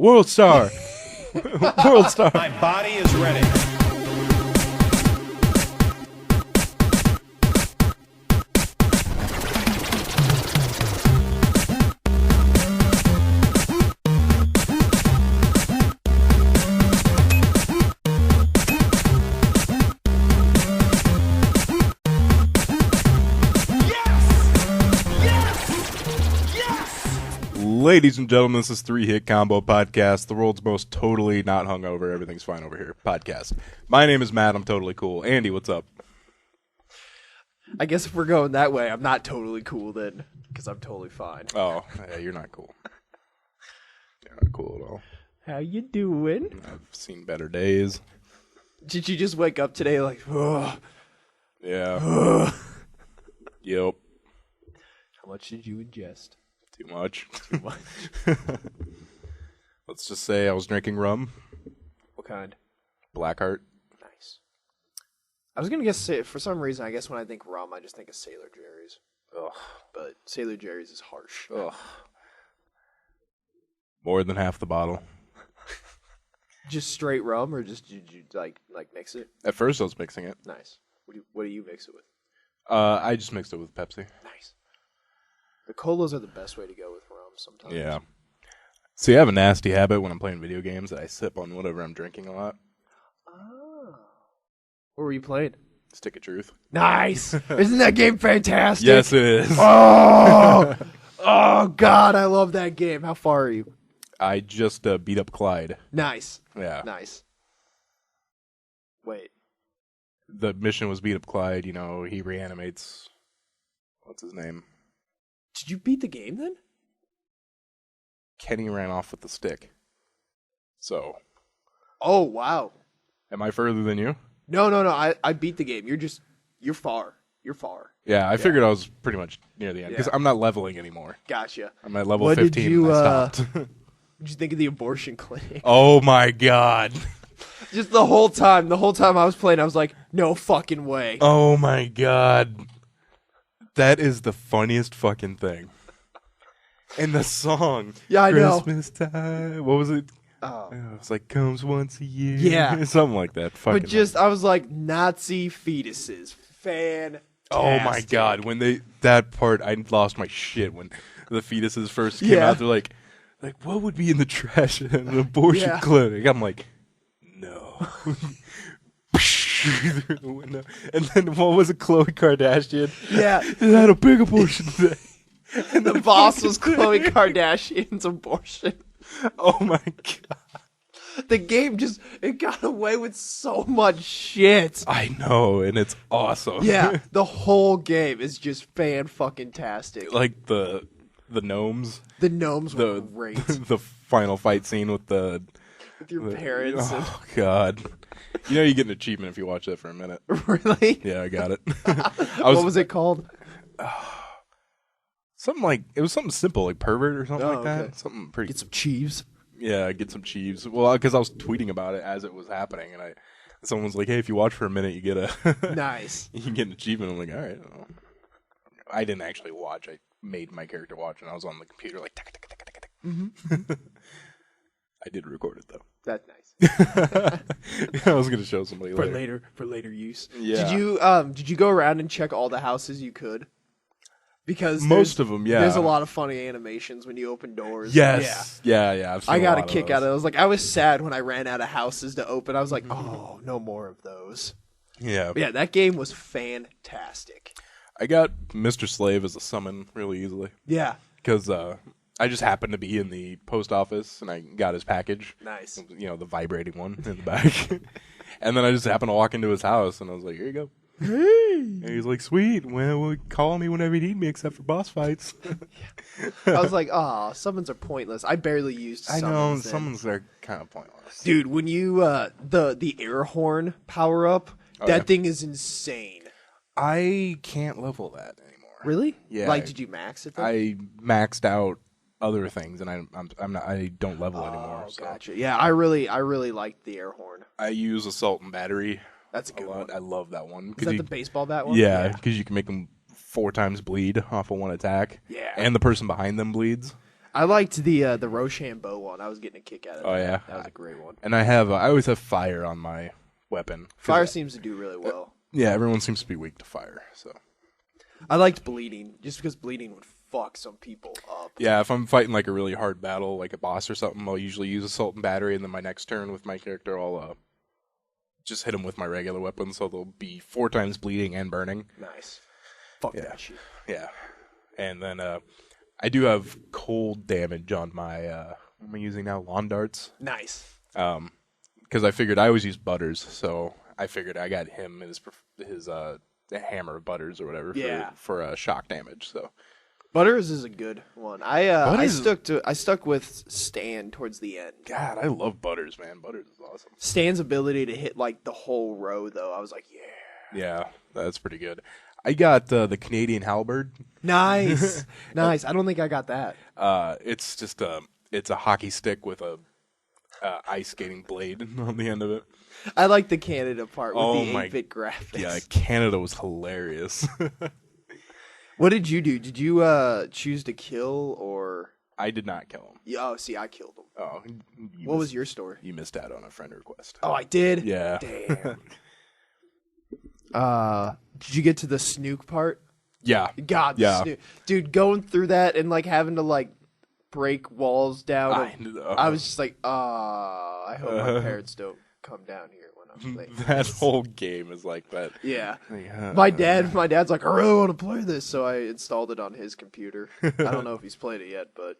World Star. World Star. My body is ready. Ladies and gentlemen, this is Three Hit Combo Podcast, the world's most totally not hungover, everything's fine over here podcast. My name is Matt, I'm totally cool. Andy, what's up? I guess if we're going that way, I'm not totally cool then, because I'm totally fine. Oh, yeah, you're not cool. You're not cool at all. How you doing? I've seen better days. Did you just wake up today like, ugh? Yeah. Ugh. Yep. How much did you ingest? Too much. Too much. Let's just say I was drinking rum. What kind? Blackheart. Nice. I was going to guess, for some reason, I guess when I think rum, I just think of Sailor Jerry's. Ugh. But Sailor Jerry's is harsh. Ugh. More than half the bottle. Just straight rum, or just did you like mix it? At first I was mixing it. Nice. What do you mix it with? I just mixed it with Pepsi. Nice. The colas are the best way to go with rum sometimes. Yeah. See, I have a nasty habit when I'm playing video games that I sip on whatever I'm drinking a lot. Oh. What were you playing? Stick of Truth. Nice. Isn't that game fantastic? Yes, it is. Oh, oh God, I love that game. How far are you? I just beat up Clyde. Nice. Yeah. Nice. Wait. The mission was beat up Clyde. You know, he reanimates. What's his name? Did you beat the game then? Kenny ran off with the stick. So. Oh, wow. Am I further than you? No. I beat the game. You're far. You're far. Yeah, I figured I was pretty much near the end. Because I'm not leveling anymore. Gotcha. I'm at level What 15 did you, and I stopped. What'd you think of the abortion clinic? Oh my God. Just the whole time I was playing, I was like, no fucking way. Oh my God. That is the funniest fucking thing. And the song. Yeah, I know. Christmas time. What was it? Oh. It's like comes once a year. Yeah. Something like that. Fucking But just, I was like, Nazi fetuses. Fantastic. oh my God. When that part, I lost my shit when the fetuses first came out. They're like, what would be in the trash in an abortion clinic? I'm like, no. Through the window. And then what was it, Khloe Kardashian? Yeah. They had a big abortion today. And the boss was Khloe Kardashian's abortion. Oh my God. The game it got away with so much shit. I know, and it's awesome. Yeah, the whole game is just fan-fucking-tastic. Like the gnomes. The gnomes were great. The final fight scene with With your parents. Oh God. You know you get an achievement if you watch that for a minute. Really? Yeah, I got it. What was it called? It was something simple, like pervert or something like that. Okay. Something pretty. Get some cheese. Yeah, get some cheese. Well, because I was tweeting about it as it was happening, and someone was like, "Hey, if you watch for a minute, you get Nice. you can get an achievement." I'm like, "All right." Well. I didn't actually watch. I made my character watch, and I was on the computer like. Tick, tick, tick, tick, tick. Mm-hmm. I did record it though. That's nice. I was gonna show somebody For later use. Yeah. Did you go around and check all the houses you could? Because most of them, yeah. There's a lot of funny animations when you open doors. Yes. Yeah. I've seen I got a lot kick of out of it. I was sad when I ran out of houses to open. I was like, oh, no more of those. Yeah. But yeah, that game was fantastic. I got Mr. Slave as a summon really easily. Yeah. Because I just happened to be in the post office and I got his package. Nice. You know, the vibrating one in the back. And then I just happened to walk into his house and I was like, here you go. Hey. And he's like, sweet. Well, call me whenever you need me except for boss fights. I was like, summons are pointless. I barely used summons. I know, then. summons are kind of pointless. Dude, when you, the air horn power up, that thing is insane. I can't level that anymore. Really? Yeah. Like, did you max it then? I maxed out other things, and I don't level anymore. So. Gotcha. Yeah, I really liked the air horn. I use assault and battery. That's a good one. I love that one. Is that the baseball bat one? Yeah, because you can make them 4 times bleed off of one attack. Yeah. And the person behind them bleeds. I liked the Rochambeau one. I was getting a kick out of that. Oh yeah, that was a great one. And I always have fire on my weapon. Fire seems to do really well. Yeah, everyone seems to be weak to fire. So I liked bleeding, just because bleeding would fuck some people up. yeah, if I'm fighting like a really hard battle, like a boss or something, I'll usually use assault and battery, and then my next turn with my character, I'll just hit them with my regular weapon, so they'll be 4 times bleeding and burning. Nice. Fuck that shit. Yeah, and then I do have cold damage on my what am I using now? Lawn darts. Nice. Because I figured I always use Butters, so I figured I got him his hammer of Butters or whatever for shock damage. So Butters is a good one. I stuck with Stan towards the end. God, I love Butters, man. Butters is awesome. Stan's ability to hit like the whole row, though, I was like, yeah. Yeah, that's pretty good. I got the Canadian halberd. Nice, nice. I don't think I got that. It's just it's a hockey stick with a ice skating blade on the end of it. I like the Canada part with the 8-bit graphics. Yeah, Canada was hilarious. What did you do? Did you choose to kill or? I did not kill him. Yeah, oh, see, I killed him. Oh, what was your story? You missed out on a friend request. Oh, I did? Yeah. Damn. Did you get to the snook part? Yeah. God, yeah. Dude, going through that and like having to like break walls down. I was just like, I hope my parents don't come down here when I'm playing. That whole game is like that. Yeah. My dad's like, I really want to play this, so I installed it on his computer. I don't know if he's played it yet, but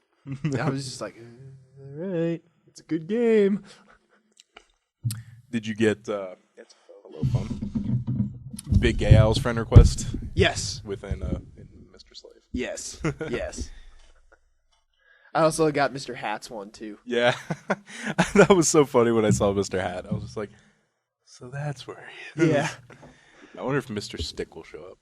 I was just like, all right, it's a good game. Did you get it's a little fun. Big Gay Owl's friend request? Yes. Within in Mr. Slave. Yes. Yes. I also got Mr. Hat's one too. Yeah. That was so funny when I saw Mr. Hat. I was just like, so that's where he is. Yeah. I wonder if Mr. Stick will show up.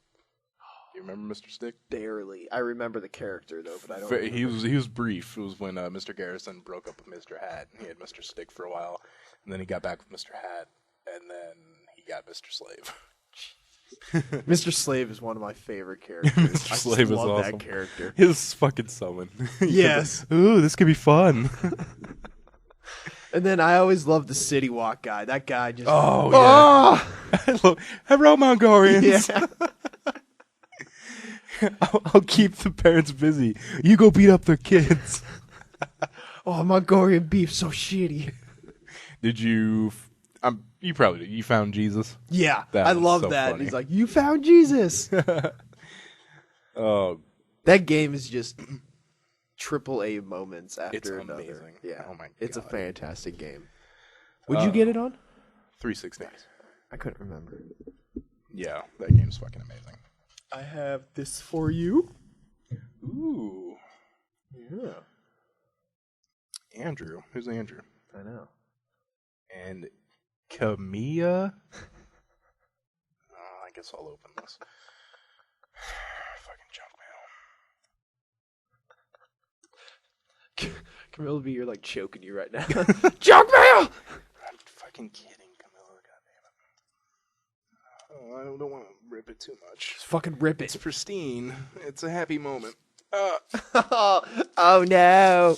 Do you remember Mr. Stick? Barely. I remember the character though, but I don't remember. He was brief. It was when Mr. Garrison broke up with Mr. Hat. He had Mr. Stick for a while, and then he got back with Mr. Hat, and then he got Mr. Slave. Mr. Slave is one of my favorite characters. Mr. Slave is awesome. That character. His fucking summon. Yes. Ooh, this could be fun. And then I always loved the City Walk guy. That guy just. Oh yeah. Hello, Mongolians. Yeah. I'll keep the parents busy. You go beat up their kids. Oh, Mongolian beef so shitty. Did you? You probably did. You found Jesus. Yeah, I love so that. Funny. He's like, you found Jesus. Oh, that game is just AAA moments after it's another. Amazing. Yeah, oh my God. It's a fantastic game. Would you get it on 360? I couldn't remember. Yeah, that game's fucking amazing. I have this for you. Ooh, yeah. Andrew, who's Andrew? I know. And Camilla. I guess I'll open this. Fucking junk mail. Camilla B, you're like choking you right now. Junk mail! I'm fucking kidding, Camilla. Goddammit. Oh, I don't want to rip it too much. Just fucking rip it. It's pristine. It's a happy moment. Oh no.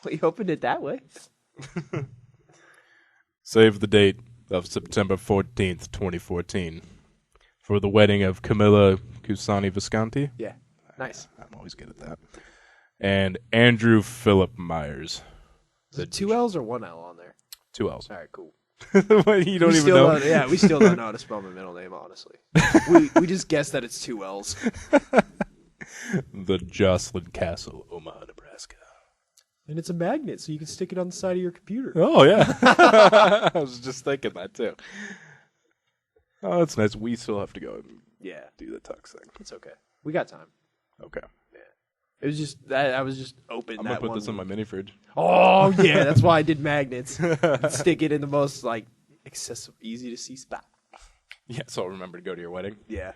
Well, you opened it that way. Save the date of September 14th, 2014 for the wedding of Camilla Cusani Visconti. Yeah, nice. I'm always good at that. And Andrew Philip Myers. Is it 2 L's or 1 L on there? 2 L's. All right, cool. You don't even know? Yeah, we still don't know how to spell my middle name, honestly. we just guessed that it's 2 L's. The Jocelyn Castle, Omaha, Nebraska. And it's a magnet, so you can stick it on the side of your computer. Oh, yeah. I was just thinking that, too. Oh, that's nice. We still have to go and do the tux thing. It's okay. We got time. Okay. Yeah. It was just that I was just open. I'm going to put this in my mini fridge. Oh, yeah. That's why I did magnets. Stick it in the most, like, accessible, easy to see spot. Yeah, so I'll remember to go to your wedding. Yeah.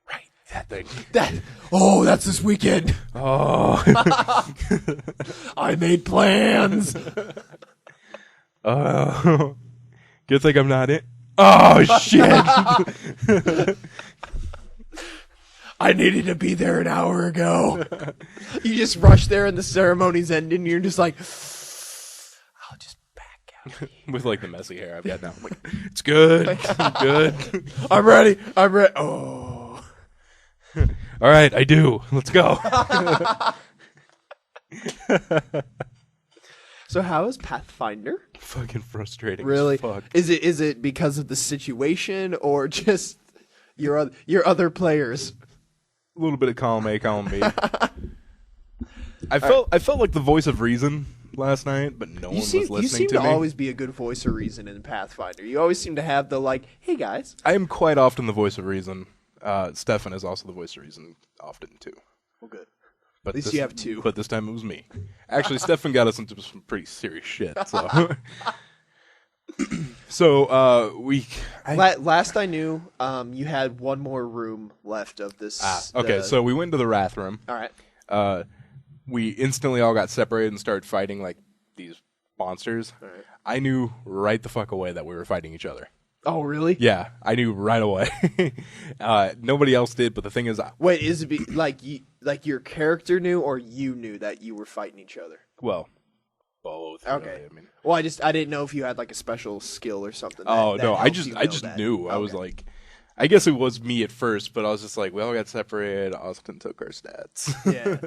Right. That thing. That's this weekend. Oh. I made plans. Good thing I'm not in. Oh, shit. I needed to be there an hour ago. You just rush there and the ceremony's ending and you're just like, I'll just back out. With like the messy hair I've got now. I'm like, it's good. It's good. I'm ready. Oh. All right, I do. Let's go. So how is Pathfinder? Fucking frustrating. Really? As fuck. Is it because of the situation or just your other players? A little bit of column A, column B. I felt like the voice of reason last night, but no one was listening to me. You seem to always be a good voice of reason in Pathfinder. You always seem to have the like, hey guys. I am quite often the voice of reason. Stefan is also the voice of reason often too. Well, good. But At least you have two. But this time it was me. Actually, Stefan got us into some pretty serious shit. So, Last I knew, you had one more room left of this. Okay, so we went to the wrath room. All right. We instantly all got separated and started fighting like these monsters. All right. I knew right the fuck away that we were fighting each other. Oh, really? Yeah, I knew right away. Nobody else did, but the thing is, wait, is it like your character knew, or you knew that you were fighting each other? Well, both. Okay. Really, I mean, well, I didn't know if you had like a special skill or something. No, I just knew. Okay. I was like, I guess it was me at first, but I was just like, we all got separated. Austin took our stats. Yeah.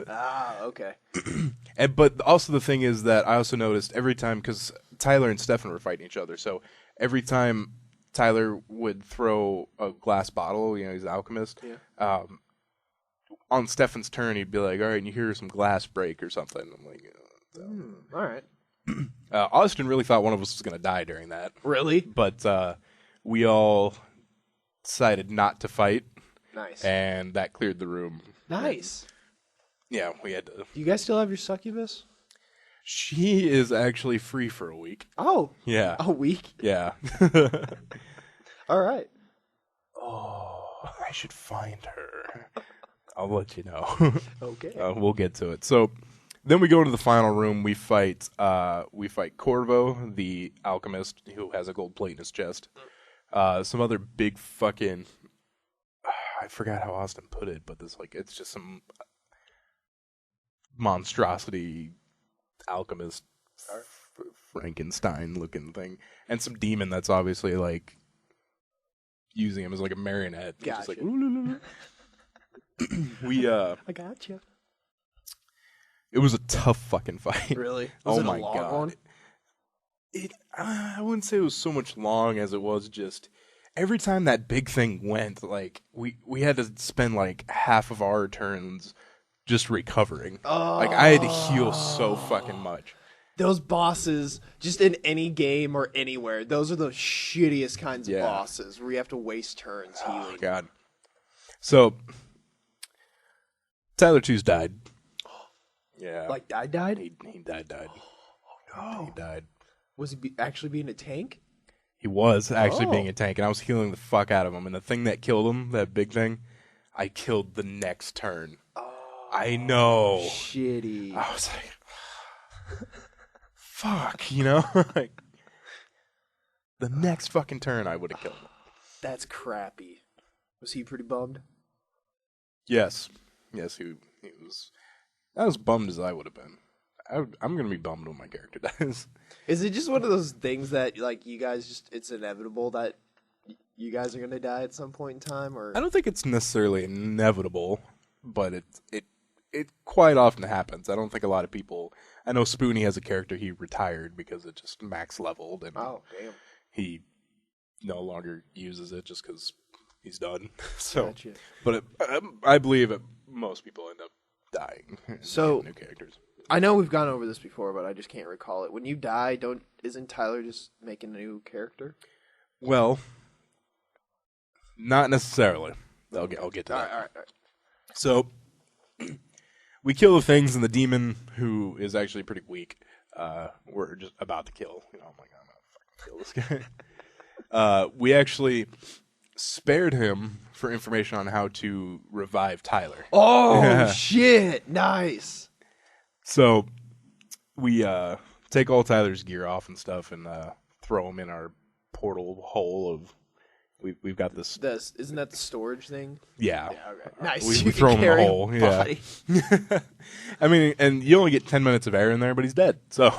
Okay. But also the thing is that I also noticed every time, because Tyler and Stefan were fighting each other, so every time Tyler would throw a glass bottle, he's an alchemist. Yeah. On Stefan's turn, he'd be like, all right, and you hear some glass break or something. I'm like, all right. Austin really thought one of us was going to die during that. Really? But we all decided not to fight. Nice. And that cleared the room. Nice. Yeah, we had to. Do you guys still have your succubus? She is actually free for a week. Oh. Yeah. A week? Yeah. All right. Oh, I should find her. I'll let you know. Okay. We'll get to it. So then we go to the final room. We fight Corvo, the alchemist, who has a gold plate in his chest. Some other big fucking... I forgot how Austin put it, but it's just some monstrosity alchemist Frankenstein-looking thing. And some demon that's obviously, like, using him as, like, a marionette. Gotcha. Just like, I gotcha. It was a tough fucking fight. Really? Was Oh it my a long god. one? I wouldn't say it was so much long as it was just every time that big thing went, like we had to spend like half of our turns just recovering. Oh. Like I had to heal so fucking much. Those bosses, just in any game or anywhere, those are the shittiest kinds of bosses where you have to waste turns healing. Oh god. So Tyler 2's died. Yeah. Like died? He died. Oh no. He died. Was he actually being a tank? He was actually being a tank, and I was healing the fuck out of him. And the thing that killed him, that big thing, I killed the next turn. Oh, I know. Shitty. I was like, fuck, like the next fucking turn I would have killed him. That's crappy. Was he pretty bummed? Yes, he was. Not as bummed as I would have been. I'm gonna be bummed when my character dies. Is it just one of those things that like you guys it's inevitable that you guys are gonna die at some point in time, or I don't think it's necessarily inevitable, but it quite often happens. I don't think a lot of people. I know Spoonie has a character he retired because it just max leveled, and he no longer uses it just because he's done. So, gotcha. But I believe most people end up dying. So new characters. I know we've gone over this before, but I just can't recall it. When you die, isn't Tyler just making a new character? Well, not necessarily. I'll get to that. All right. So we kill the things, and the demon, who is actually pretty weak, we're just about to kill. I'm like, I'm gonna fucking kill this guy. We actually spared him for information on how to revive Tyler. Oh shit! Nice. So we take all Tyler's gear off and stuff, and throw him in our portal hole of We've got this. Isn't that the storage thing? Yeah. Okay. Nice. We You throw can him in the carry hole. body. Yeah. I mean, and you only get 10 minutes of air in there, but he's dead. So.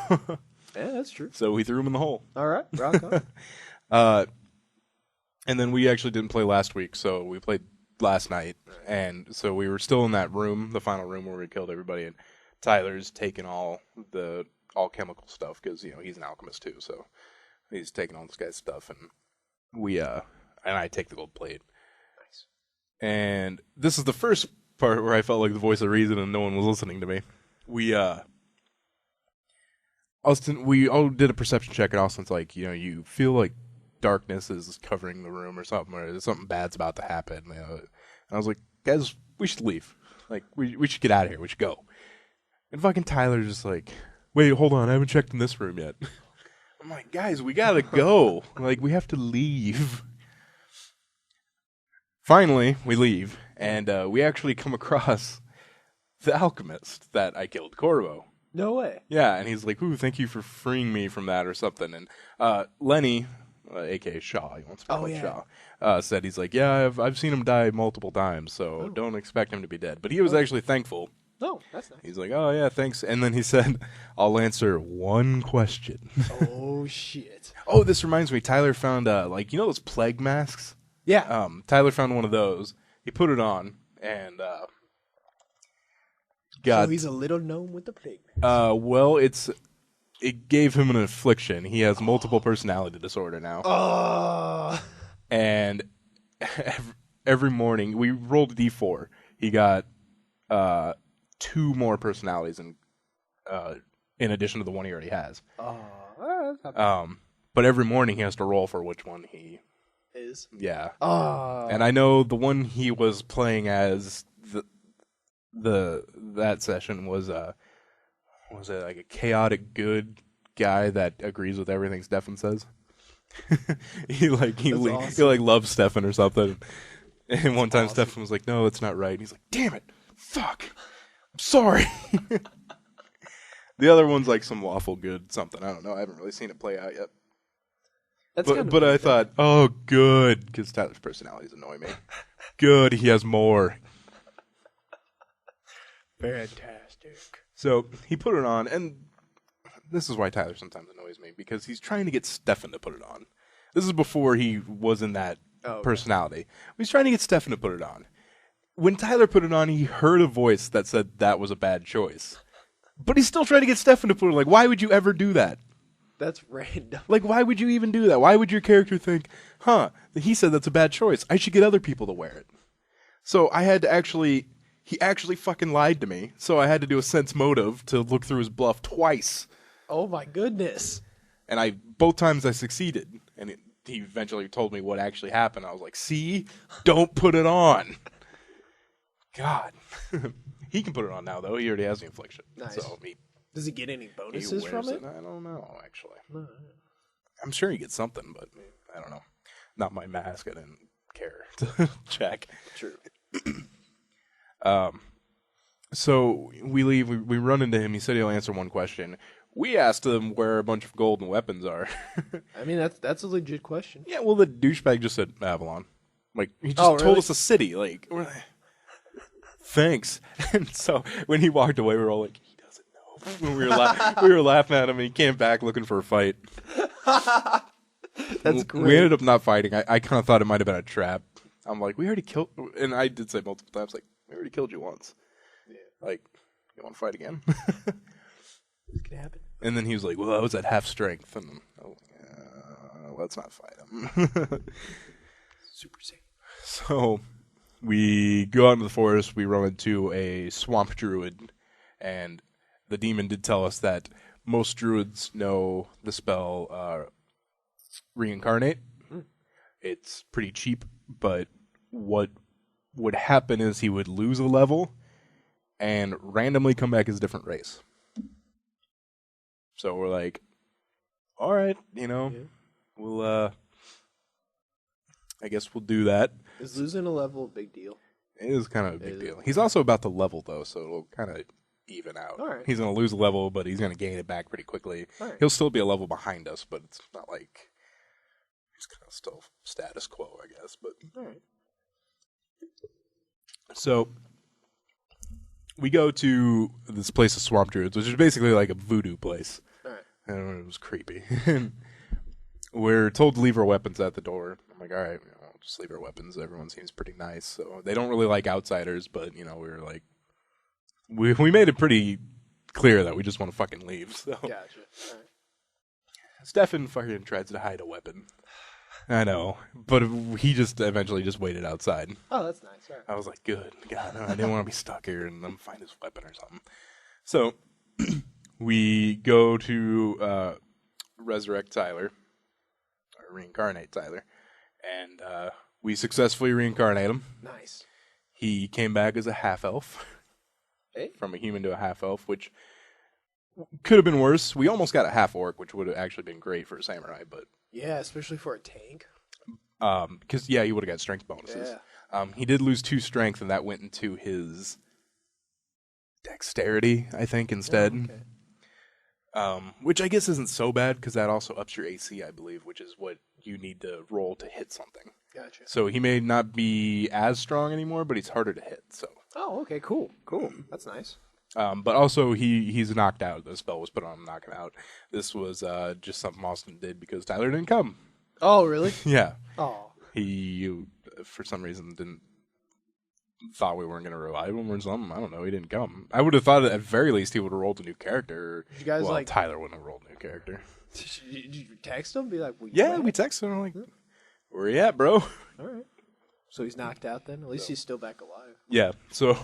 Yeah, that's true. So we threw him in the hole. All right, rock on. And then we actually didn't play last week, so we played last night. And so we were still in that room, the final room where we killed everybody. And Tyler's taking all chemical stuff because he's an alchemist too. So he's taking all this guy's stuff, and I take the gold plate. Nice. And this is the first part where I felt like the voice of reason, and no one was listening to me. Austin, we all did a perception check, and Austin's like, you feel like darkness is covering the room or something, or something bad's about to happen. And I was like, guys, we should leave. Like, we should get out of here. We should go. And fucking Tyler's just like, wait, hold on, I haven't checked in this room yet. I'm like, guys, we gotta go. Like, we have to leave. Finally, we leave, and we actually come across the alchemist that I killed, Corvo. No way. Yeah, and he's like, ooh, thank you for freeing me from that or something. And Lenny, a.k.a. Shaw, he wants to be called Shaw, said he's like, yeah, I've seen him die multiple times, so don't expect him to be dead. But he was actually thankful. Oh, that's nice. He's like, oh, yeah, thanks. And then he said, I'll answer one question. Oh, shit. Oh, this reminds me, Tyler found, those plague masks? Yeah. Tyler found one of those. He put it on, and so he's a little gnome with the plague. Well, it gave him an affliction. He has multiple personality disorder now. And every morning, we rolled a d4. He got 2 more personalities in addition to the one he already has. But every morning he has to roll for which one he is. Yeah. And I know the one he was playing as that session was it like a chaotic good guy that agrees with everything Stefan says. he loves Stefan or something. And one time Stefan was like, "No, that's not right." And he's like, "Damn it, fuck, I'm sorry." The other one's like some lawful good something. I don't know. I haven't really seen it play out yet. But I thought, oh, good, because Tyler's personalities annoy me. Good, he has more. Fantastic. So he put it on, and this is why Tyler sometimes annoys me, because he's trying to get Stefan to put it on. This is before he was in that personality. He's trying to get Stefan to put it on. When Tyler put it on, he heard a voice that said that was a bad choice. But he's still trying to get Stefan to put it on. Like, why would you ever do that? That's random. Like, why would you even do that? Why would your character think, he said that's a bad choice. I should get other people to wear it. So I had to he actually fucking lied to me. So I had to do a sense motive to look through his bluff twice. Oh my goodness. And both times I succeeded. And he eventually told me what actually happened. I was like, see? Don't put it on. God. He can put it on now, though. He already has the infliction. Nice. So does he get any bonuses from it? I don't know, actually. I'm sure he gets something, but I don't know. Not my mask. I didn't care to check. True. So we leave. We run into him. He said he'll answer one question. We asked him where a bunch of gold and weapons are. I mean, that's a legit question. Yeah, well, the douchebag just said Avalon. Like, he just told us a city. Like, thanks. And so when he walked away, we were all like, he doesn't know. We were laughing at him, and he came back looking for a fight. That's great. We ended up not fighting. I kind of thought it might have been a trap. I'm like, we already killed, and I did say multiple times, like, we already killed you once. Yeah. Like, you want to fight again? It can happen. And then he was like, well, I was at half strength. And let's not fight him. Super safe. So we go out into the forest. We run into a swamp druid. And the demon did tell us that most druids know the spell reincarnate. It's pretty cheap, but what would happen is he would lose a level and randomly come back as a different race. So we're like, all right, we'll, I guess we'll do that. Is losing a level a big deal? It is kind of a big deal. He's also about to level, though, so it'll kind of even out. All right. He's going to lose a level, but he's going to gain it back pretty quickly. All right. He'll still be a level behind us, but it's not like he's kind of still status quo, I guess. But All right. So we go to this place of Swamp Druids, which is basically like a voodoo place. All right. And it was creepy. We're told to leave our weapons at the door. I'm like, all right, I'll just leave our weapons. Everyone seems pretty nice. So they don't really like outsiders, but, we were like, we made it pretty clear that we just want to fucking leave. So Gotcha. All right. Stefan fucking tries to hide a weapon. I know, but he just eventually just waited outside. Oh, that's nice. All right. I was like, good. God, I didn't want to be stuck here and then find his weapon or something. So we go to resurrect Tyler, or reincarnate Tyler, and we successfully reincarnate him. Nice. He came back as a half-elf. Hey. From a human to a half-elf, which could have been worse. We almost got a half-orc, which would have actually been great for a samurai, but... Yeah, especially for a tank. Because, he would have got strength bonuses. Yeah. He did lose 2 strength, and that went into his dexterity, I think, instead. Oh, okay. Which I guess isn't so bad, because that also ups your AC, I believe, which is what you need to roll to hit something. Gotcha. So he may not be as strong anymore, but he's harder to hit, so... Oh, okay, cool. That's nice. But also, he's knocked out. The spell was put on him, knock him out. This was just something Austin did because Tyler didn't come. Oh, really? Yeah. Oh. He, for some reason, thought we weren't going to revive him or something. I don't know. He didn't come. I would have thought at very least he would have rolled a new character. Did you guys Tyler wouldn't have rolled a new character. Did you text him? Be like, yeah, we texted him. Like, where you at, bro? All right. So he's knocked out then? At least he's still back alive. Yeah, so...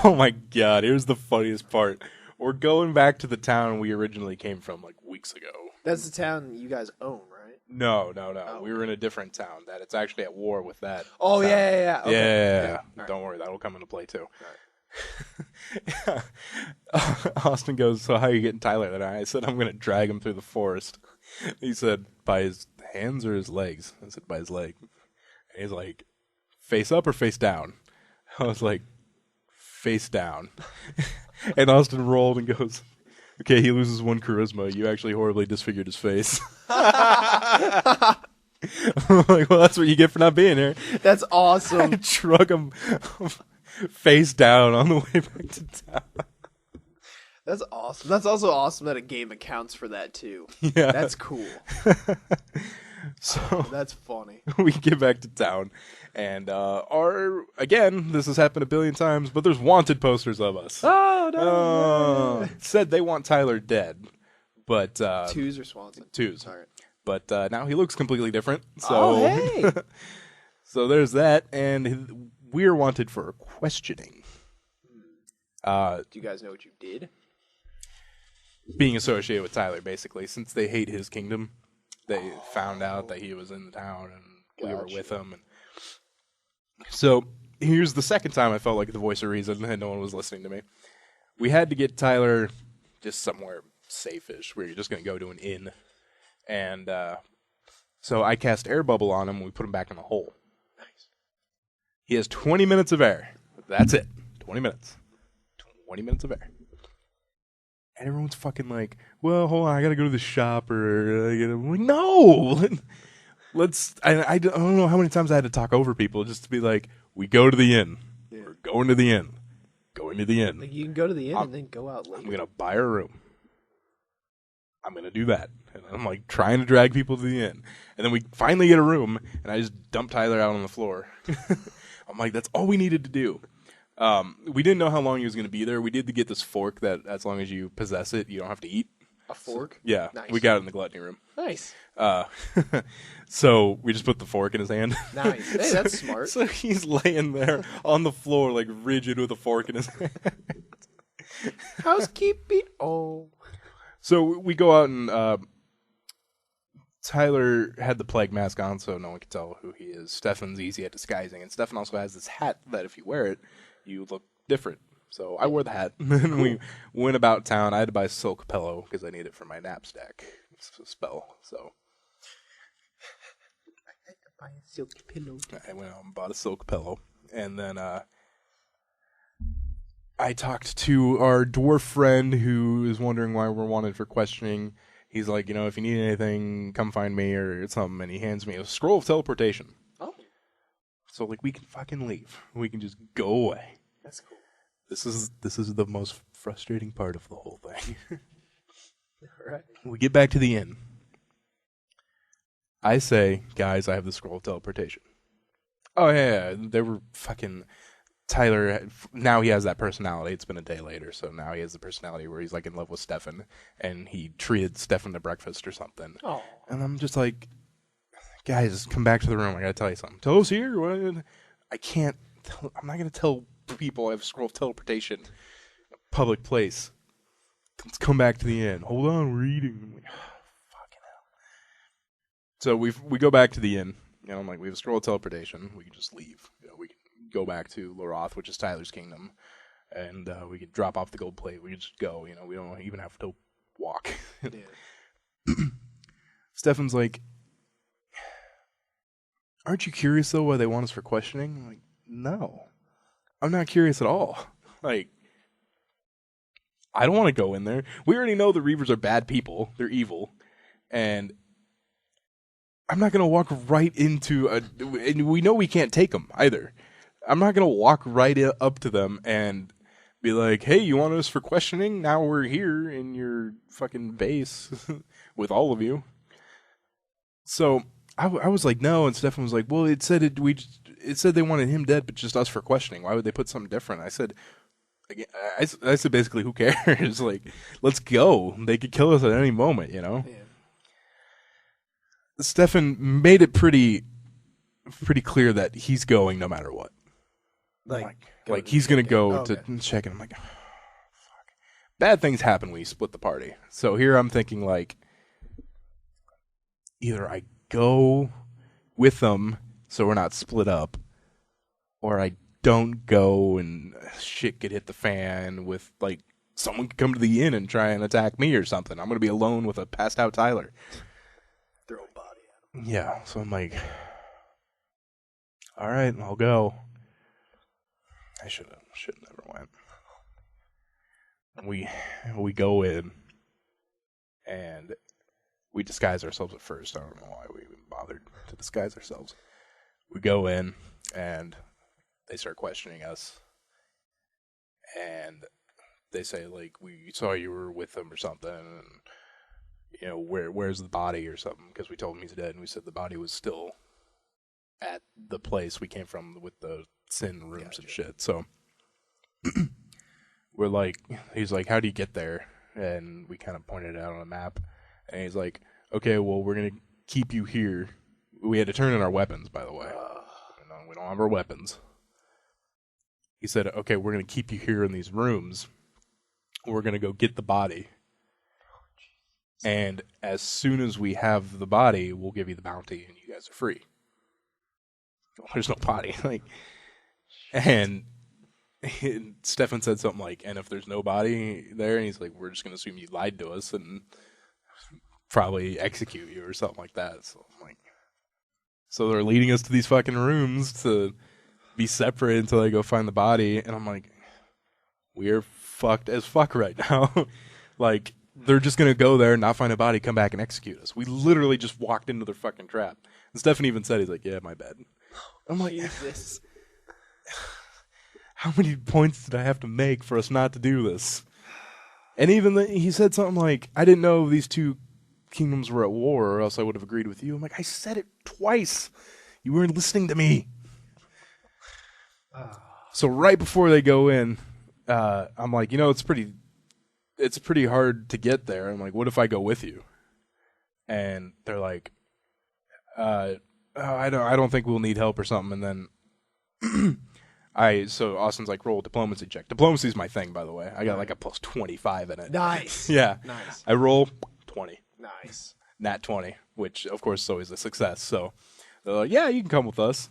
Oh my god, here's the funniest part. We're going back to the town we originally came from, like, weeks ago. That's the town you guys own, right? No. Oh. We were in a different town that it's actually at war with that. Oh, town. yeah. Okay. Yeah. Right. Don't worry, that'll come into play, too. Right. Austin goes, so how are you getting Tyler tonight? I said, I'm going to drag him through the forest. He said, by his hands or his legs? I said, by his leg. And he's like, face up or face down? I was like, face down. And Austin rolled and goes, okay, he loses 1 charisma. You actually horribly disfigured his face. I'm like, well, that's what you get for not being here. That's awesome. I shrug him face down on the way back to town. That's awesome. That's also awesome that a game accounts for that, too. Yeah. That's cool. So that's funny. we get back to town, and again, this has happened a billion times, but there's wanted posters of us. Oh, no. Said they want Tyler dead, but... Twos or Swanson? Twos. All right. But now he looks completely different, so... Oh, hey! So there's that, and we're wanted for questioning. Do you guys know what you did? Being associated with Tyler, basically, since they hate his kingdom. They found out that he was in the town, and we were with him. And so here's the second time I felt like the voice of reason, and no one was listening to me. We had to get Tyler just somewhere safe-ish, where you're just going to go to an inn. And so I cast air bubble on him, and we put him back in the hole. Nice. He has 20 minutes of air. That's it. 20 minutes. 20 minutes of air. And everyone's fucking like, well, hold on, I gotta go to the shop, or I'm like, no! Let's, I don't know how many times I had to talk over people just to be like, we go to the inn. Yeah. We're going to the inn. Going to the inn. Like you can go to the inn and then go out later. I'm gonna buy a room. I'm gonna do that. And I'm like trying to drag people to the inn. And then we finally get a room, and I just dump Tyler out on the floor. I'm like, that's all we needed to do. We didn't know how long he was going to be there. We did get this fork that as long as you possess it, you don't have to eat. A fork? So, yeah. Nice. We got it in the gluttony room. Nice. So we just put the fork in his hand. Nice. Hey, that's smart. So he's laying there on the floor like rigid with a fork in his hand. Housekeeping. Oh. So we go out and Tyler had the plague mask on, so no one can tell who he is. Stefan's easy at disguising, and Stefan also has this hat that if you wear it, you look different. So I wore the hat, and we went about town. I had to buy a silk pillow because I need it for my knapsack spell. So I had to buy a silk pillow. I went out and bought a silk pillow, and then I talked to our dwarf friend who is wondering why we're wanted for questioning. He's like, if you need anything, come find me or something. And he hands me a scroll of teleportation. Oh. So, like, we can fucking leave. We can just go away. That's cool. This is the most frustrating part of the whole thing. All right. We get back to the inn. I say, guys, I have the scroll of teleportation. Oh, yeah. They were fucking... Tyler, now he has that personality. It's been a day later, so now he has the personality where he's like in love with Stefan, and he treated Stefan to breakfast or something. Oh. And I'm just like, guys, come back to the room. I gotta tell you something. Tell us here. What? I can't. I'm not gonna tell people I have scroll of teleportation. Public place. Let's come back to the inn. Hold on, we're eating. I'm like, fucking hell. So we go back to the inn. I'm like, we have a scroll of teleportation. We can just leave. We can go back to Loroth, which is Tyler's kingdom, and we could drop off the gold plate. We could just go. We don't even have to walk. Yeah. Stefan's like, aren't you curious though why they want us for questioning? I'm like, no, I'm not curious at all. Like, I don't want to go in there. We already know the Reavers are bad people. They're evil, and I'm not gonna walk right into and we know we can't take them either. I'm not going to walk right up to them and be like, hey, you want us for questioning? Now we're here in your fucking base with all of you. So I was like, no. And Stefan was like, well, it said they wanted him dead, but just us for questioning. Why would they put something different? I said basically, who cares? Like, let's go. They could kill us at any moment, Yeah. Stefan made it pretty clear that he's going no matter what. Like he's going to go to check, and I'm like, oh, fuck. Bad things happen when you split the party. So here I'm thinking, like, either I go with them so we're not split up, or I don't go and shit could hit the fan with, like, someone could come to the inn and try and attack me or something. I'm going to be alone with a passed out Tyler. Throw a body at him. Yeah, so I'm like, all right, I'll go. I should never went. We go in, and we disguise ourselves at first. I don't know why we even bothered to disguise ourselves. We go in, and they start questioning us, and they say, like, we saw you were with them or something, and where's the body or something? Because we told them he's dead, and we said the body was still at the place we came from with the sin rooms and shit. So we're like, he's like, how do you get there? And we kind of pointed it out on a map, and he's like, okay, well, we're gonna keep you here. We had to turn in our weapons, by the way. We don't have our weapons. He said, okay, we're gonna keep you here in these rooms. We're gonna go get the body, and as soon as we have the body, we'll give you the bounty, and you guys are free. Well, there's no body, like. And Stefan said something like, and if there's no body there, and he's like, we're just going to assume you lied to us and probably execute you or something like that. So I'm like, so they're leading us to these fucking rooms to be separate until I go find the body. And I'm like, we're fucked as fuck right now. Like, they're just going to go there, not find a body, come back and execute us. We literally just walked into their fucking trap. And Stefan even said, he's like, yeah, my bad. I'm like, Jesus. How many points did I have to make for us not to do this? And even he said something like, I didn't know these two kingdoms were at war, or else I would have agreed with you. I'm like, I said it twice. You weren't listening to me. So right before they go in, I'm like, it's pretty hard to get there. I'm like, what if I go with you? And they're like, I don't think we'll need help or something. And then so Austin's like, roll a diplomacy check. Diplomacy's my thing, by the way. I got like a plus 25 in it. Nice. Yeah. Nice. I roll 20. Nice. Nat 20, which of course is always a success. So they're like, yeah, you can come with us.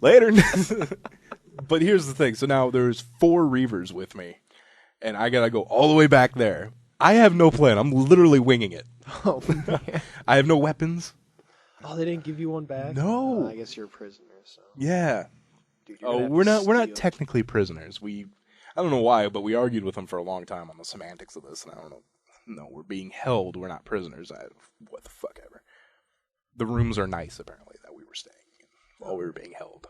Later. But here's the thing. So now there's 4 Reavers with me, and I got to go all the way back there. I have no plan. I'm literally winging it. Oh, man. I have no weapons. Oh, they didn't give you one back? No. I guess you're a prisoner, so. Yeah. Dude, We're not technically prisoners. I don't know why, but we argued with him for a long time on the semantics of this, and I don't know. No, we're being held. We're not prisoners. What the fuck ever. The rooms are nice, apparently, that we were staying in while we were being held.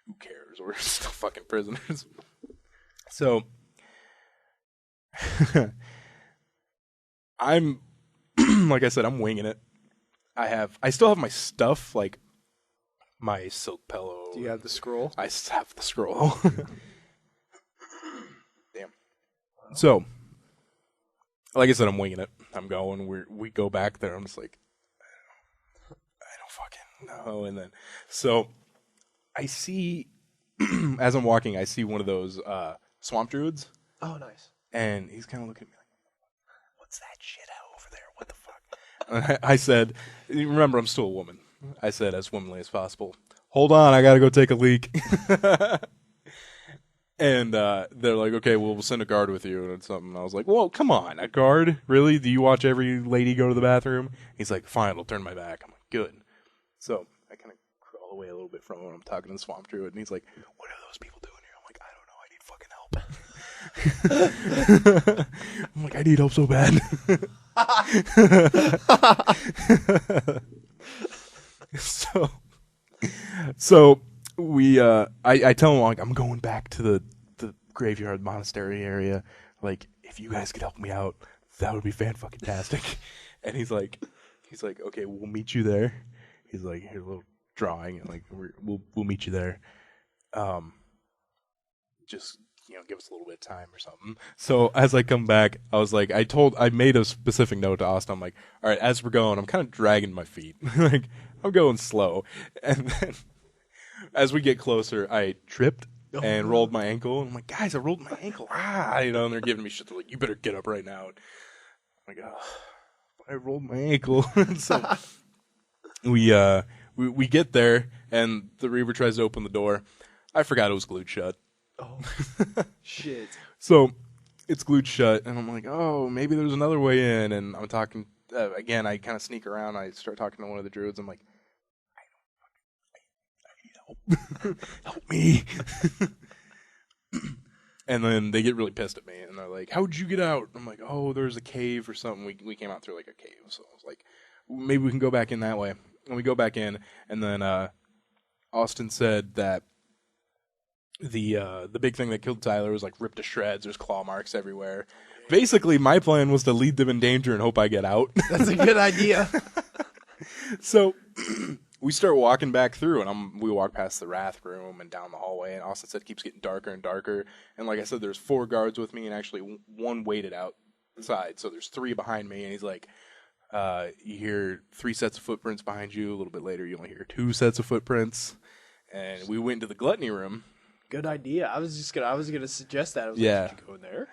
Who cares? We're still fucking prisoners. So, I'm, like I said, I'm winging it. I still have my stuff, like my silk pillow. Do you have the scroll? I have the scroll. Damn. So, like I said, I'm winging it. I'm going. We go back there. I'm just like, I don't fucking know. And then, so I see, as I'm walking, I see one of those swamp druids. Oh, nice. And he's kind of looking at me like, what's that shit out over there? What the fuck? And I said, remember, I'm still a woman. I said, as womanly as possible, hold on, I got to go take a leak. And they're like, okay, well, we'll send a guard with you and something. And I was like, well, come on, a guard? Really? Do you watch every lady go to the bathroom? He's like, fine, I'll turn my back. I'm like, good. So I kind of crawl away a little bit from him. I'm talking to the swamp druid, and he's like, what are those people doing here? I'm like, I don't know. I need fucking help. I'm like, I need help so bad. So we, I tell him, like, I'm going back to the graveyard monastery area. Like, if you guys could help me out, that would be fan-fucking-tastic. And he's like, okay, we'll meet you there. He's like, here's a little drawing, and like, we'll meet you there. Just, give us a little bit of time or something. So as I come back, I was like, I made a specific note to Austin. I'm like, all right, as we're going, I'm kind of dragging my feet. Like, I'm going slow. And then as we get closer, I tripped and rolled my ankle. And I'm like, guys, I rolled my ankle. And they're giving me shit. They're like, you better get up right now. I'm like, oh, I rolled my ankle. So we get there, and the Reaver tries to open the door. I forgot it was glued shut. Oh, shit. So it's glued shut, and I'm like, oh, maybe there's another way in. And I'm talking, again, I kind of sneak around. I start talking to one of the druids. I'm like, I need help. Help me. And then they get really pissed at me, and they're like, how'd you get out? I'm like, oh, there's a cave or something. We came out through like a cave. So I was like, maybe we can go back in that way. And we go back in, and then Austin said that the big thing that killed Tyler was like ripped to shreds. There's claw marks everywhere. Basically, my plan was to lead them in danger and hope I get out. That's a good idea. So we start walking back through, and we walk past the Wrath room and down the hallway, and Austin said it keeps getting darker and darker. And like I said, there's 4 guards with me, and actually one waited outside. So there's 3 behind me, and he's like, you hear 3 sets of footprints behind you. A little bit later, you only hear 2 sets of footprints. And we went to the gluttony room. Good idea. I was gonna suggest that. I was Yeah. like, should you go in there?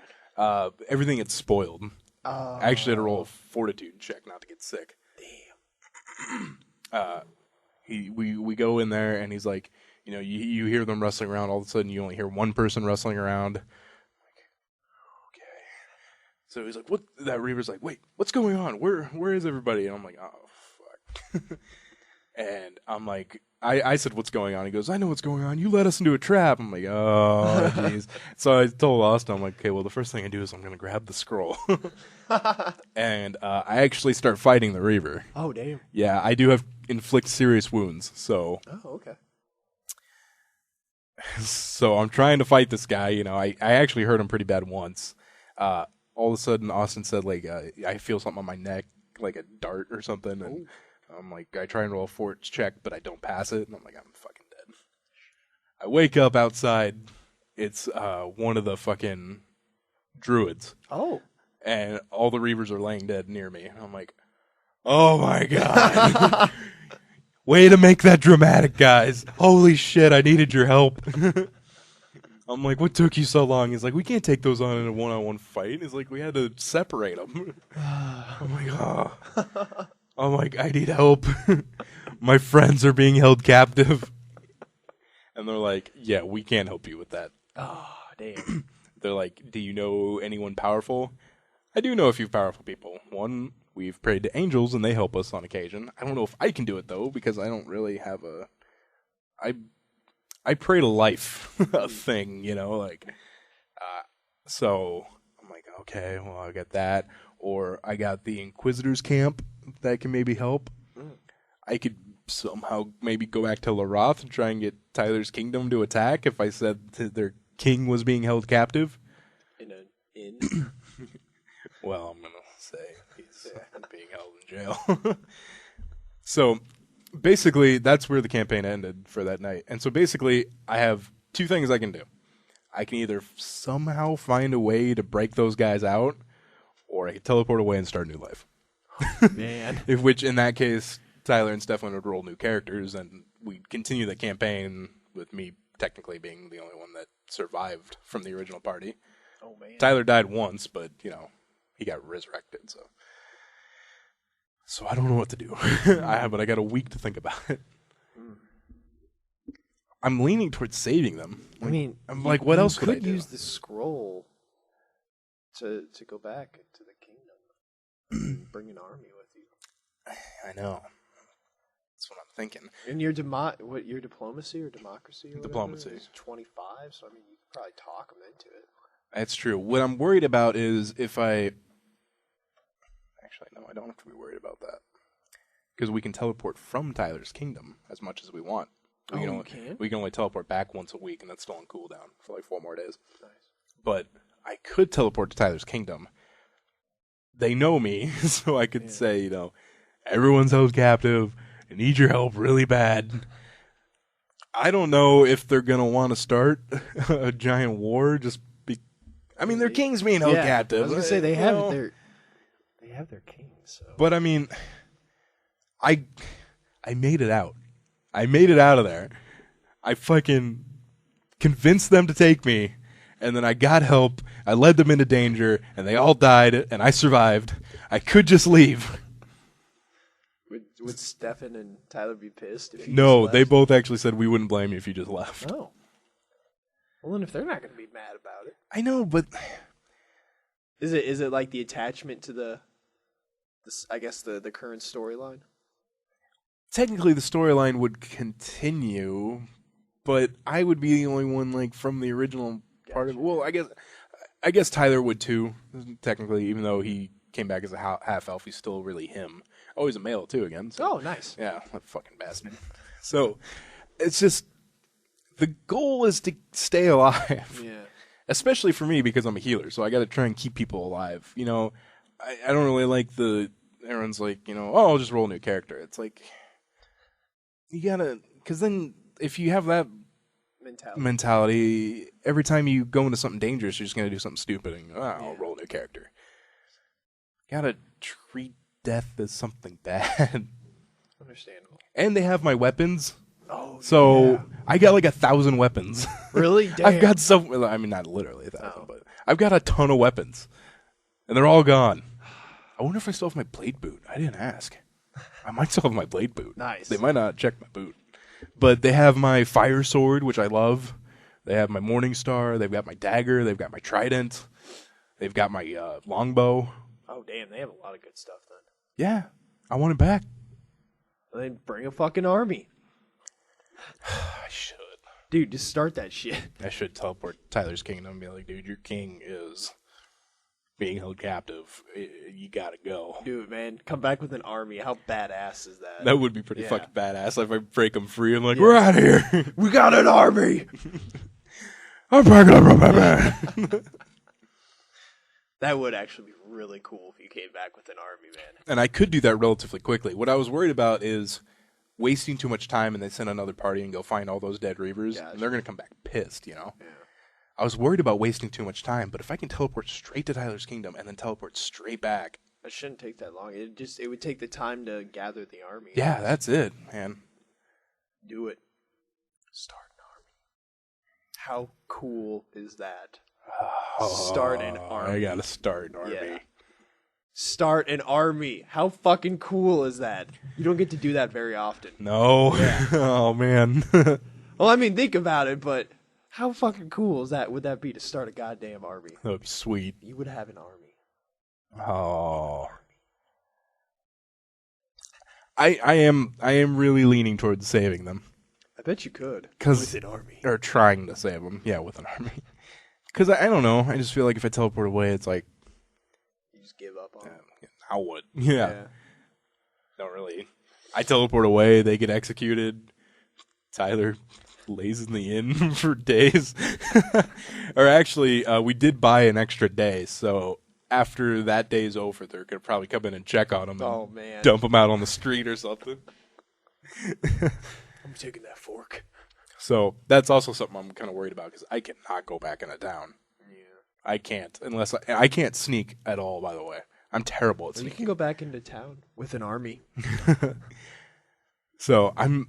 Everything gets spoiled. I actually had to roll a fortitude check not to get sick. Damn. We go in there, and he's like, you hear them wrestling around. All of a sudden, you only hear one person wrestling around. I'm like, okay. So he's like, what? That Reaver's like, wait, what's going on? Where is everybody? And I'm like, oh, fuck. And I'm like, I said, what's going on? He goes, I know what's going on. You led us into a trap. I'm like, oh, jeez. So I told Austin, I'm like, okay, well, the first thing I do is I'm going to grab the scroll. And I actually start fighting the Reaver. Oh, damn. Yeah, I do have inflict serious wounds, so. Oh, okay. So I'm trying to fight this guy. I actually hurt him pretty bad once. All of a sudden, Austin said, like, I feel something on my neck, like a dart or something, and I'm like, I try and roll a fortitude check, but I don't pass it, and I'm like, I'm fucking dead. I wake up outside. It's one of the fucking druids. Oh. And all the Reavers are laying dead near me. And I'm like, oh my god. Way to make that dramatic, guys. Holy shit, I needed your help. I'm like, what took you so long? He's like, we can't take those on in a one-on-one fight. He's like, we had to separate them. I'm like, oh. I'm like, I need help. My friends are being held captive. And they're like, yeah, we can't help you with that. Oh, damn. They're like, do you know anyone powerful? I do know a few powerful people. One, we've prayed to angels, and they help us on occasion. I don't know if I can do it, though, because I don't really have I pray to life a thing, like, So I'm like, okay, well, I got that. Or I got the Inquisitor's camp that can maybe help. I could somehow maybe go back to Laroth and try and get Tyler's Kingdom to attack if I said that their king was being held captive. In an inn? Well, I'm going to say he's being held in jail. So basically, that's where the campaign ended for that night. And so basically, I have two things I can do. I can either somehow find a way to break those guys out, or I can teleport away and start a new life. Man. Which, in that case, Tyler and Stefan would roll new characters, and we'd continue the campaign with me technically being the only one that survived from the original party. Oh, man. Tyler died once, but, he got resurrected, So I don't know what to do. But I got a week to think about it. I'm leaning towards saving them. I'm like, what else could I do? You could use the scroll to go back to the kingdom. Bring an army with you. I know. That's what I'm thinking. And your your diplomacy or democracy? Or Diplomacy. Is 25, so you could probably talk them into it. That's true. What I'm worried about is if I... Actually, no, I don't have to be worried about that. Because we can teleport from Tyler's Kingdom as much as we want. We can only teleport back once a week, and that's still on cooldown for like 4 more days. Nice. But I could teleport to Tyler's Kingdom. They know me, so I could say, everyone's held captive. I need your help really bad. I don't know if they're going to want to start a giant war. Their king's being held captive. I was going to say, they have their king, so. But, I made it out. I made it out of there. I fucking convinced them to take me, and then I got help. I led them into danger, and they all died, and I survived. I could just leave. Would Stefan and Tyler be pissed if you No, just left? they both actually said we wouldn't blame you if you just left. Oh. Well, then if they're not going to be mad about it. I know, but... Is it like the attachment to the current storyline? Technically, the storyline would continue, but I would be the only one from the original part of it. Well, I guess Tyler would too. Technically, even though he came back as a half elf, he's still really him. Oh, he's a male too again. So. Oh, nice. Yeah, that fucking bastard. So it's just the goal is to stay alive. Yeah. Especially for me because I'm a healer, so I got to try and keep people alive. I don't really like everyone's like, I'll just roll a new character. It's like. You gotta, because then if you have that mentality, every time you go into something dangerous, you're just gonna do something stupid and I'll roll a new character. You gotta treat death as something bad. Understandable. And they have my weapons. Oh, so I got like 1,000 weapons. Really? Damn. I've got not literally 1,000, but I've got a ton of weapons, and they're all gone. I wonder if I still have my blade boot. I didn't ask. I might still have my blade boot. Nice. They might not check my boot. But they have my fire sword, which I love. They have my morning star. They've got my dagger. They've got my trident. They've got my longbow. Oh, damn. They have a lot of good stuff then. Yeah. I want it back. Then bring a fucking army. I should. Dude, just start that shit. I should teleport to Tyler's Kingdom and be like, dude, your king is being held captive. You gotta go. Dude, man, come back with an army. How badass is that? That would be pretty fucking badass. If I break them free, I'm like, we're out of here. We got an army. I'm packing up my man. That would actually be really cool if you came back with an army, man. And I could do that relatively quickly. What I was worried about is wasting too much time and they send another party and go find all those dead Reavers. Gotcha. And they're going to come back pissed, Yeah. I was worried about wasting too much time, but if I can teleport straight to Tyler's Kingdom and then teleport straight back. It shouldn't take that long. It would take the time to gather the army. Yeah, that's it, man. Do it. Start an army. How cool is that? Start an army. I gotta start an army. Yeah. Start an army. How fucking cool is that? You don't get to do that very often. No. Yeah. Oh, man. Well, I mean, think about it, but how fucking cool is that? Would that be to start a goddamn army? That would be sweet. You would have an army. Oh. I am really leaning towards saving them. I bet you could. With an army. Or trying to save them. Yeah, with an army. Because I don't know. I just feel like if I teleport away, it's like, You just give up on it. I would. Yeah. Don't really. I teleport away, they get executed. Tyler lays in the inn for days. Or actually, we did buy an extra day, so after that day's over, they're going to probably come in and check on him and dump him out on the street or something. I'm taking that fork. So that's also something I'm kind of worried about because I cannot go back into town. Yeah. I can't unless I can't sneak at all, by the way. I'm terrible at sneaking. You can go back into town with an army. So I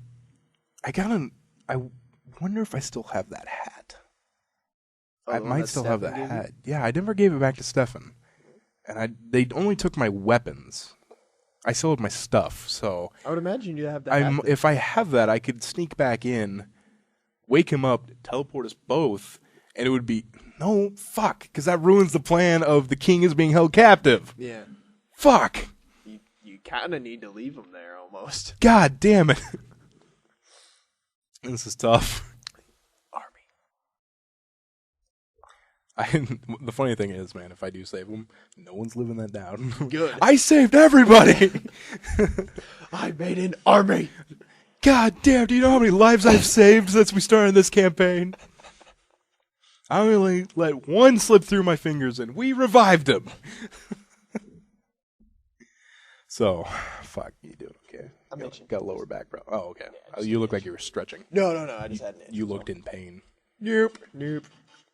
wonder if I still have that hat. I might still have that hat. Yeah, I never gave it back to Stefan. And they only took my weapons. I still had my stuff, so I would imagine you have that. If I have that, I could sneak back in, wake him up, teleport us both, and it would be no fuck, because that ruins the plan of the king is being held captive. Yeah. Fuck. You kind of need to leave him there almost. God damn it. This is tough. The funny thing is, man, if I do save him, no one's living that down. Good. I saved everybody. I made an army. God damn, do you know how many lives I've saved since we started this campaign? I only let one slip through my fingers, and we revived him. So, fuck, you doing okay? Got lower back, bro. Oh, okay. Yeah, you look like you were stretching. No, I just had an itch. You looked in pain. Nope.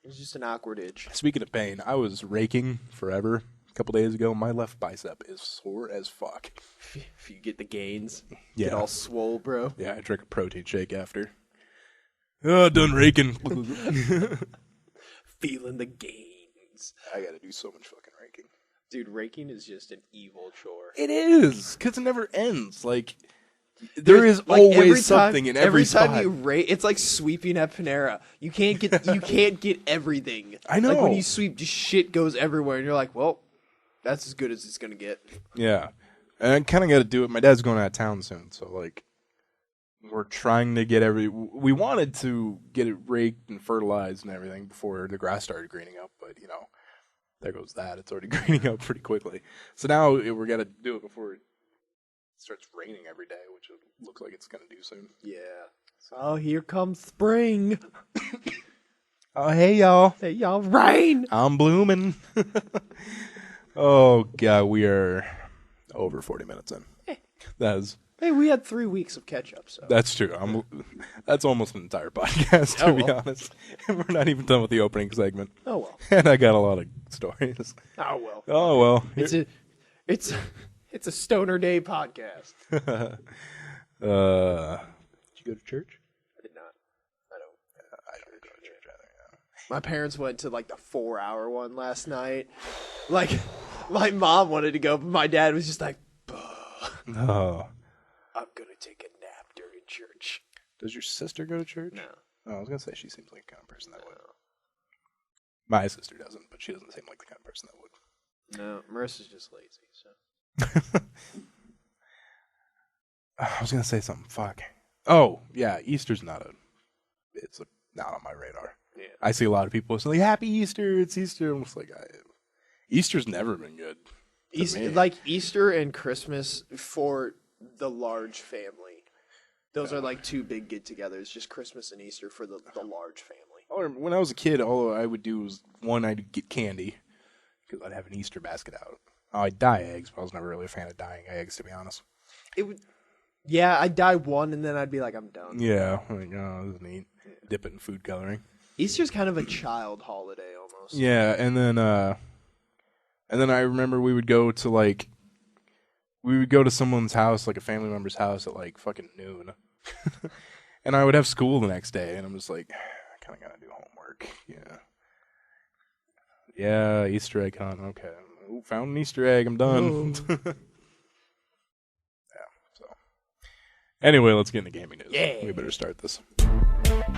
It was just an awkward itch. Speaking of pain, I was raking forever a couple days ago. My left bicep is sore as fuck. If you get the gains, get all swole, bro. Yeah, I drank a protein shake after. Oh, done raking. Feeling the gains. I gotta do so much fucking raking. Dude, raking is just an evil chore. It is, because it never ends. Like, there is always something in every spot. Every time you rake, it's like sweeping at Panera. You can't get everything. I know. Like when you sweep, just shit goes everywhere, and you're like, well, that's as good as it's gonna get. Yeah, and I kind of got to do it. My dad's going out of town soon, so like, we're trying to get we wanted to get it raked and fertilized and everything before the grass started greening up, but you know, there goes that. It's already greening up pretty quickly. So now we're gonna do it before it starts raining every day, which it looks like it's going to do soon. Yeah. Oh, here comes spring. Oh, hey, y'all. Hey, y'all. Rain. I'm blooming. Oh, God. We are over 40 minutes in. That is... Hey, we had 3 weeks of catch-up, so... That's true. That's almost an entire podcast, to be honest. And we're not even done with the opening segment. Oh, well. And I got a lot of stories. Oh, well. Oh, well. It's a Stoner Day podcast. Did you go to church? I did not. I don't go to church either. Yeah. My parents went to like the 4-hour one last night. Like, my mom wanted to go, but my dad was just like, oh. I'm going to take a nap during church. Does your sister go to church? No. Oh, I was going to say she seems like the kind of person that would. My sister doesn't, but she doesn't seem like the kind of person that would. No, Marissa's just lazy, so. I was going to say something. Fuck. Oh, yeah, Easter's not on my radar. Yeah. I see a lot of people saying, Happy Easter, it's Easter. I'm just like, Easter's never been good. Easter and Christmas for the large family. Those are like two big get-togethers, just Christmas and Easter for the large family. Oh, when I was a kid, all I would do was, I'd get candy, because I'd have an Easter basket out. Oh, I'd dye eggs, but I was never really a fan of dyeing eggs, to be honest. Yeah, I'd dye one, and then I'd be like, I'm done. Yeah, like, oh, this is neat. Dip it in food coloring. Easter's kind of a child holiday, almost. Yeah, and then I remember we would go to someone's house, like a family member's house at like fucking noon. And I would have school the next day, and I'm just like, I kind of got to do homework. Yeah. Yeah, Easter egg hunt. Okay. Ooh, found an Easter egg. I'm done. Yeah, so. Anyway, let's get into gaming news. Yeah. We better start this.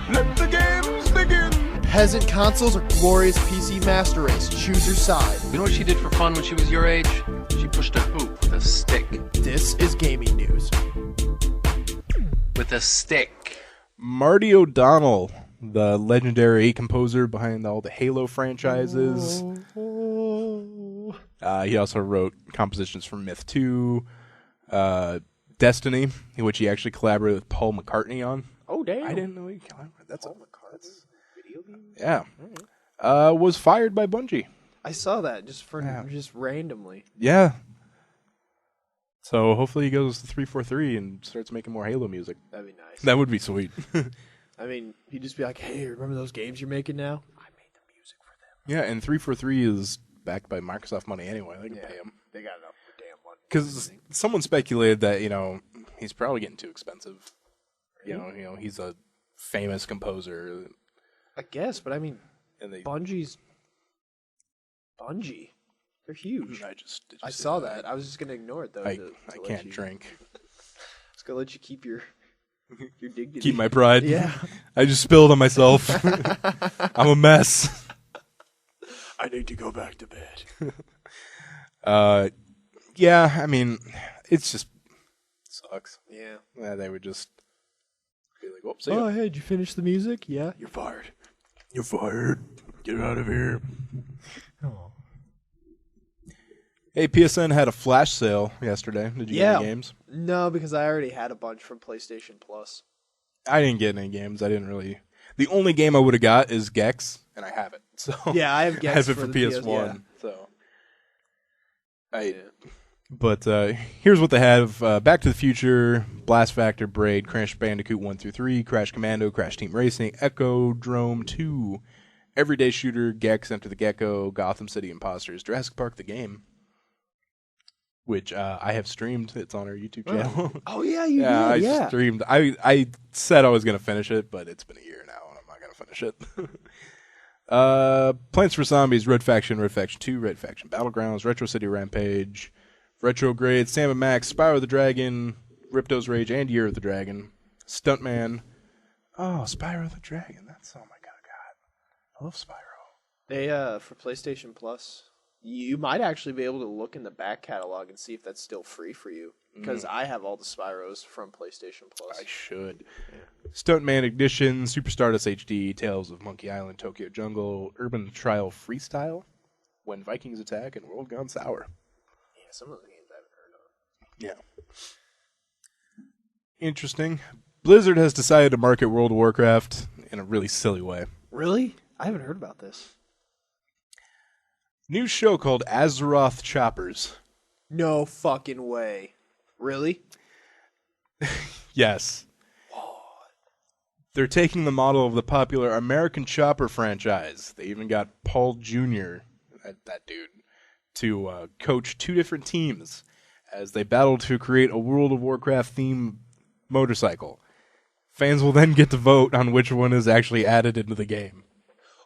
Let the games begin! Peasant consoles or glorious PC master race? Choose your side. You know what she did for fun when she was your age? She pushed a hoop with a stick. This is gaming news. With a stick. Marty O'Donnell the legendary composer behind all the Halo franchises. He also wrote compositions for Myth 2, Destiny, in which he actually collaborated with Paul McCartney on. Oh, damn. I didn't know he collaborated. That's Paul McCartney. Video game? Yeah. Right. Was fired by Bungie. I saw that just randomly. Yeah. So hopefully he goes to 343 and starts making more Halo music. That'd be nice. That would be sweet. I mean, he'd just be like, hey, remember those games you're making now? I made the music for them. Yeah, and 343 is backed by Microsoft money anyway. They can pay him. They got enough for damn money. Because someone speculated that, he's probably getting too expensive. You know, he's a famous composer. I guess, but I mean, And they, Bungie. They're huge. I saw that. I was just gonna ignore it though. I can't drink. Just gonna let you keep your dignity. Keep my pride. Yeah. I just spilled on myself. I'm a mess. I need to go back to bed. Yeah, I mean, it's just sucks. Yeah. Yeah, they would just be like, "Oh, see Oh, ya. hey, did you finish the music? Yeah, you're fired. You're fired. Get out of here." Oh. Hey, PSN had a flash sale yesterday. Did you get any games? No, because I already had a bunch from PlayStation Plus. I didn't get any games. I didn't really. The only game I would have got is Gex, and I have it. So Yeah, I have Gex I have it for for the PS1. yeah. So Yeah. But here's what they have: Back to the Future, Blast Factor, Braid, Crash Bandicoot 1 through 3, Crash Commando, Crash Team Racing, Echo Drome 2, Everyday Shooter, Gex, Enter the Gecko, Gotham City Imposters, Jurassic Park the Game, which I have streamed. It's on our YouTube channel. Oh yeah, you I did. Yeah. streamed. I said I was gonna finish it, but it's been a year now, and I'm not gonna finish it. Plants vs Zombies, Red Faction 2, Red Faction Battlegrounds, Retro City Rampage, Retrograde, Sam & Max, Spyro the Dragon, Ripto's Rage, and Year of the Dragon, Stuntman. Oh, Spyro the Dragon. That's, oh my god. I love Spyro. They for PlayStation Plus, you might actually be able to look in the back catalog and see if that's still free for you. Because I have all the Spyros from PlayStation Plus. I should. Yeah. Stuntman Ignition, Super Stardust HD, Tales of Monkey Island, Tokyo Jungle, Urban Trial Freestyle, When Vikings Attack, and World Gone Sour. Yeah, some of those games I haven't heard of. Yeah. Interesting. Blizzard has decided to market World of Warcraft in a really silly way. Really? I haven't heard about this. New show called Azeroth Choppers. No fucking way. Really? Yes. They're taking the model of the popular American Chopper franchise. They even got Paul Jr., that dude, to coach two different teams as they battle to create a World of Warcraft-themed motorcycle. Fans will then get to vote on which one is actually added into the game.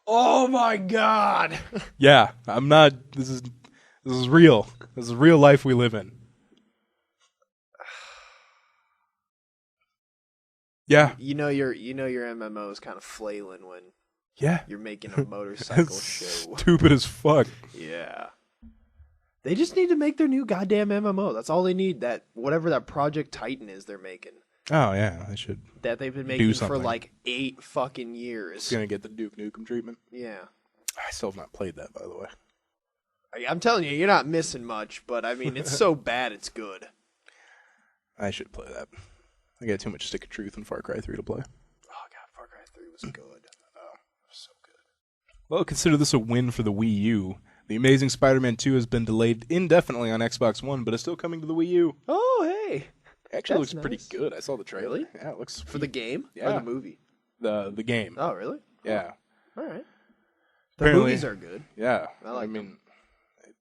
Oh my god! Yeah, I'm not... This is real. This is real life we live in. Yeah. You know your MMO is kind of flailing when Yeah. you're making a motorcycle That's show. stupid as fuck. Yeah. They just need to make their new goddamn MMO. That's all they need. That whatever that Project Titan is they're making. Oh, yeah, they should. That they've been making for something. like 8 fucking years. It's going to get the Duke Nukem treatment. Yeah. I still have not played that, by the way. I'm telling you, you're not missing much, but I mean, it's so bad it's good. I should play that. I got too much Stick of Truth and Far Cry 3 to play. Oh god, Far Cry 3 was good. Oh, so good. Well, consider this a win for the Wii U. The Amazing Spider-Man 2 has been delayed indefinitely on Xbox One, but is still coming to the Wii U. Oh, hey. Actually, That's looks pretty nice. good. I saw the trailer. Really? Yeah, it looks For the game? Yeah. Or the movie? the game. Oh, really? Yeah. All right. The Apparently- movies are good. Yeah. I like mean, it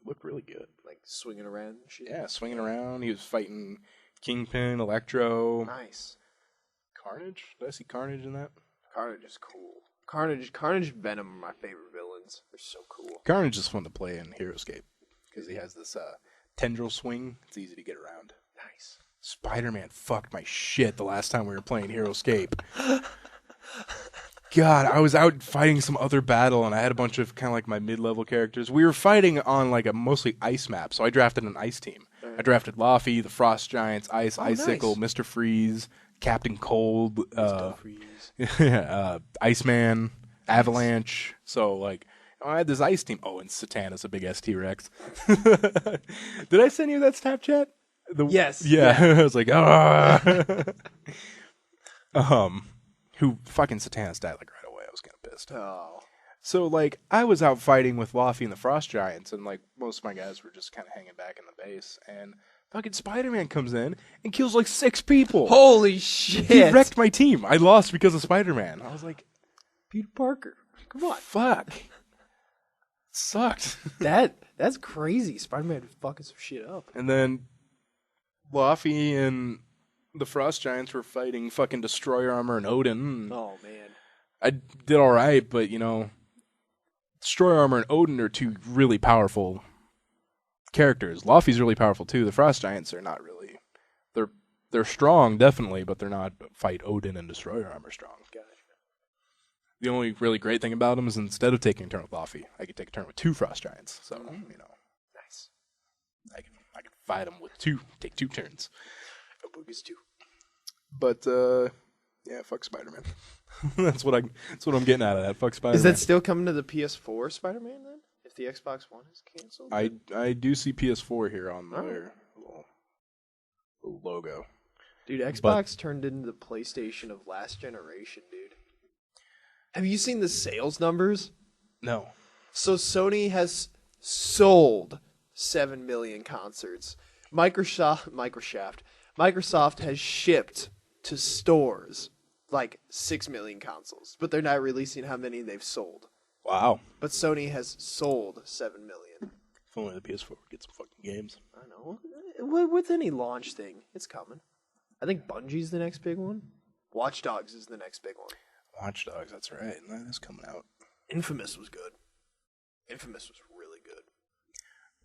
looked really good. Like swinging around and shit. Yeah, swinging around. He was fighting Kingpin, Electro, Nice. Carnage. Did I see Carnage in that? Carnage is cool. Carnage and Venom are my favorite villains. They're so cool. Carnage is fun to play in HeroScape because he has this tendril swing. It's easy to get around. Nice. Spider-Man fucked my shit the last time we were playing HeroScape. God, I was out fighting some other battle, and I had a bunch of kind of like my mid-level characters. We were fighting on like a mostly ice map, so I drafted an ice team. I drafted Laffy, the Frost Giants, Icicle, nice. Mr. Freeze, Captain Cold, Freeze. Iceman, Avalanche. So like, I had this ice team. Oh, and Satana's a big ST Rex. Did I send you that Snapchat? Yes. Yeah. I was like, who fucking Satana's died like right away. I was kind of pissed. Oh. So like, I was out fighting with Luffy and the Frost Giants, and like most of my guys were just kind of hanging back in the base, and fucking Spider-Man comes in and kills like 6 people. Holy shit! He wrecked my team. I lost because of Spider-Man. I was like, Peter Parker. Come on. fuck. Sucked. That's crazy. Spider-Man was fucking some shit up. And then Luffy and the Frost Giants were fighting fucking Destroyer Armor and Odin. Oh man. I did all right, but you know, Destroyer Armor and Odin are 2 really powerful characters. Luffy's really powerful too. The Frost Giants are not really. They're strong, definitely, but they're not fight Odin and Destroyer Armor strong. Gotcha. The only really great thing about them is instead of taking a turn with Luffy, I could take a turn with 2 Frost Giants. So you know, Nice. I can fight them with 2, take 2 turns. No boogies too. But yeah, fuck Spider-Man. that's what I'm getting out of that. Fuck Spider-Man. Is that still coming to the PS4 Spider-Man then? If the Xbox One is canceled? I do see PS4 here on their little logo. Dude, Xbox turned into the PlayStation of last generation, dude. Have you seen the sales numbers? No. So Sony has sold 7 million concerts. Microsoft has shipped to stores like 6 million consoles, but they're not releasing how many they've sold. Wow. But Sony has sold 7 million. If only the PS4 would get some fucking games. I know. With any launch thing, it's coming. I think Bungie's the next big one. Watch Dogs is the next big one. Watch Dogs, that's right. That is coming out. Infamous was good. Infamous was really good.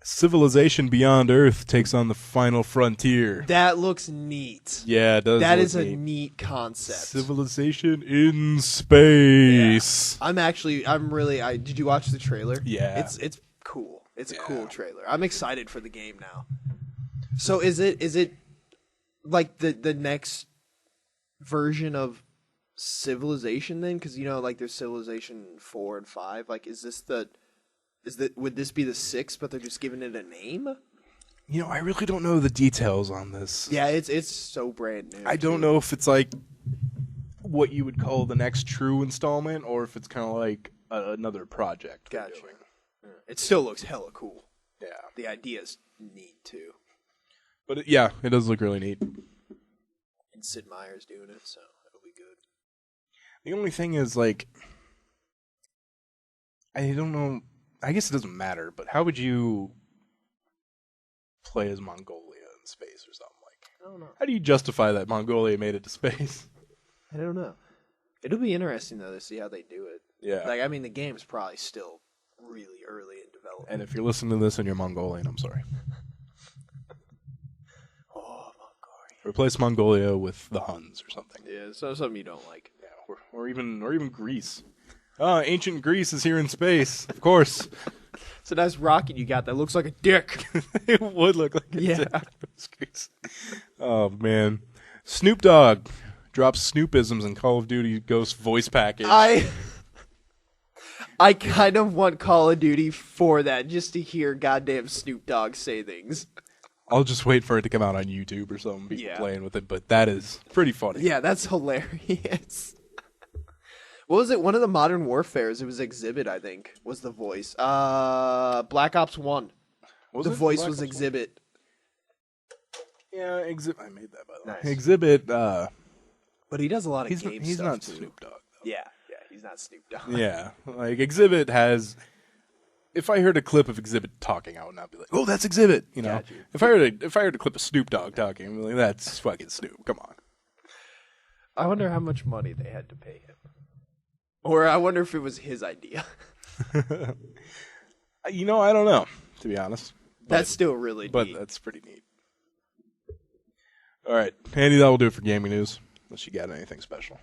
Civilization Beyond Earth takes on the final frontier. That looks neat. Yeah, it does. That look is neat. a neat concept. Civilization in space. Yeah. Did you watch the trailer? Yeah. It's cool. It's a cool trailer. I'm excited for the game now. So is it like the next version of Civilization then? Because you know, like there's Civilization 4 and 5. Like, would this be the 6th, but they're just giving it a name? You know, I really don't know the details on this. Yeah, it's so brand new. I don't know if it's like what you would call the next true installment, or if it's kind of like another project. they're Gotcha. doing. It still looks hella cool. Yeah, The idea's neat too. but it does look really neat. And Sid Meier's doing it, so it'll be good. The only thing is, like, I don't know. I guess it doesn't matter, but how would you play as Mongolia in space or something like? I don't know. How do you justify that Mongolia made it to space? I don't know. It'll be interesting though to see how they do it. Yeah. Like, I mean, the game's probably still really early in development. And if you're listening to this and you're Mongolian, I'm sorry. Oh, Mongolia. Replace Mongolia with the Huns or something. Yeah, so something you don't like. Yeah, or even Greece. Ancient Greece is here in space, of course. It's a nice rocket you got that looks like a dick. It would look like a Yeah. dick. Oh man, Snoop Dogg drops Snoopisms in Call of Duty Ghost voice package. I kind of want Call of Duty for that, just to hear goddamn Snoop Dogg say things. I'll just wait for it to come out on YouTube or something, people Yeah. playing with it. But that is pretty funny. Yeah, that's hilarious. What was it? One of the Modern Warfares. It was Exhibit, I think, was the voice. Black Ops 1. Was The it? voice Black was Ops 1? Exhibit. Yeah, Exhibit. I made that by the way. Nice. Exhibit. But he does a lot of He's game he's stuff not too. Snoop Dogg. Yeah, he's not Snoop Dogg. Yeah, like Exhibit has. If I heard a clip of Exhibit talking, I would not be like, "Oh, that's Exhibit." You know, Got you. if I heard a clip of Snoop Dogg talking, I'd be like, "That's fucking Snoop." Come on. I wonder how much money they had to pay him. Or I wonder if it was his idea. You know, I don't know, to be honest. That's still really But neat. that's pretty neat. All right, Andy, that will do it for gaming news. Unless you got anything special.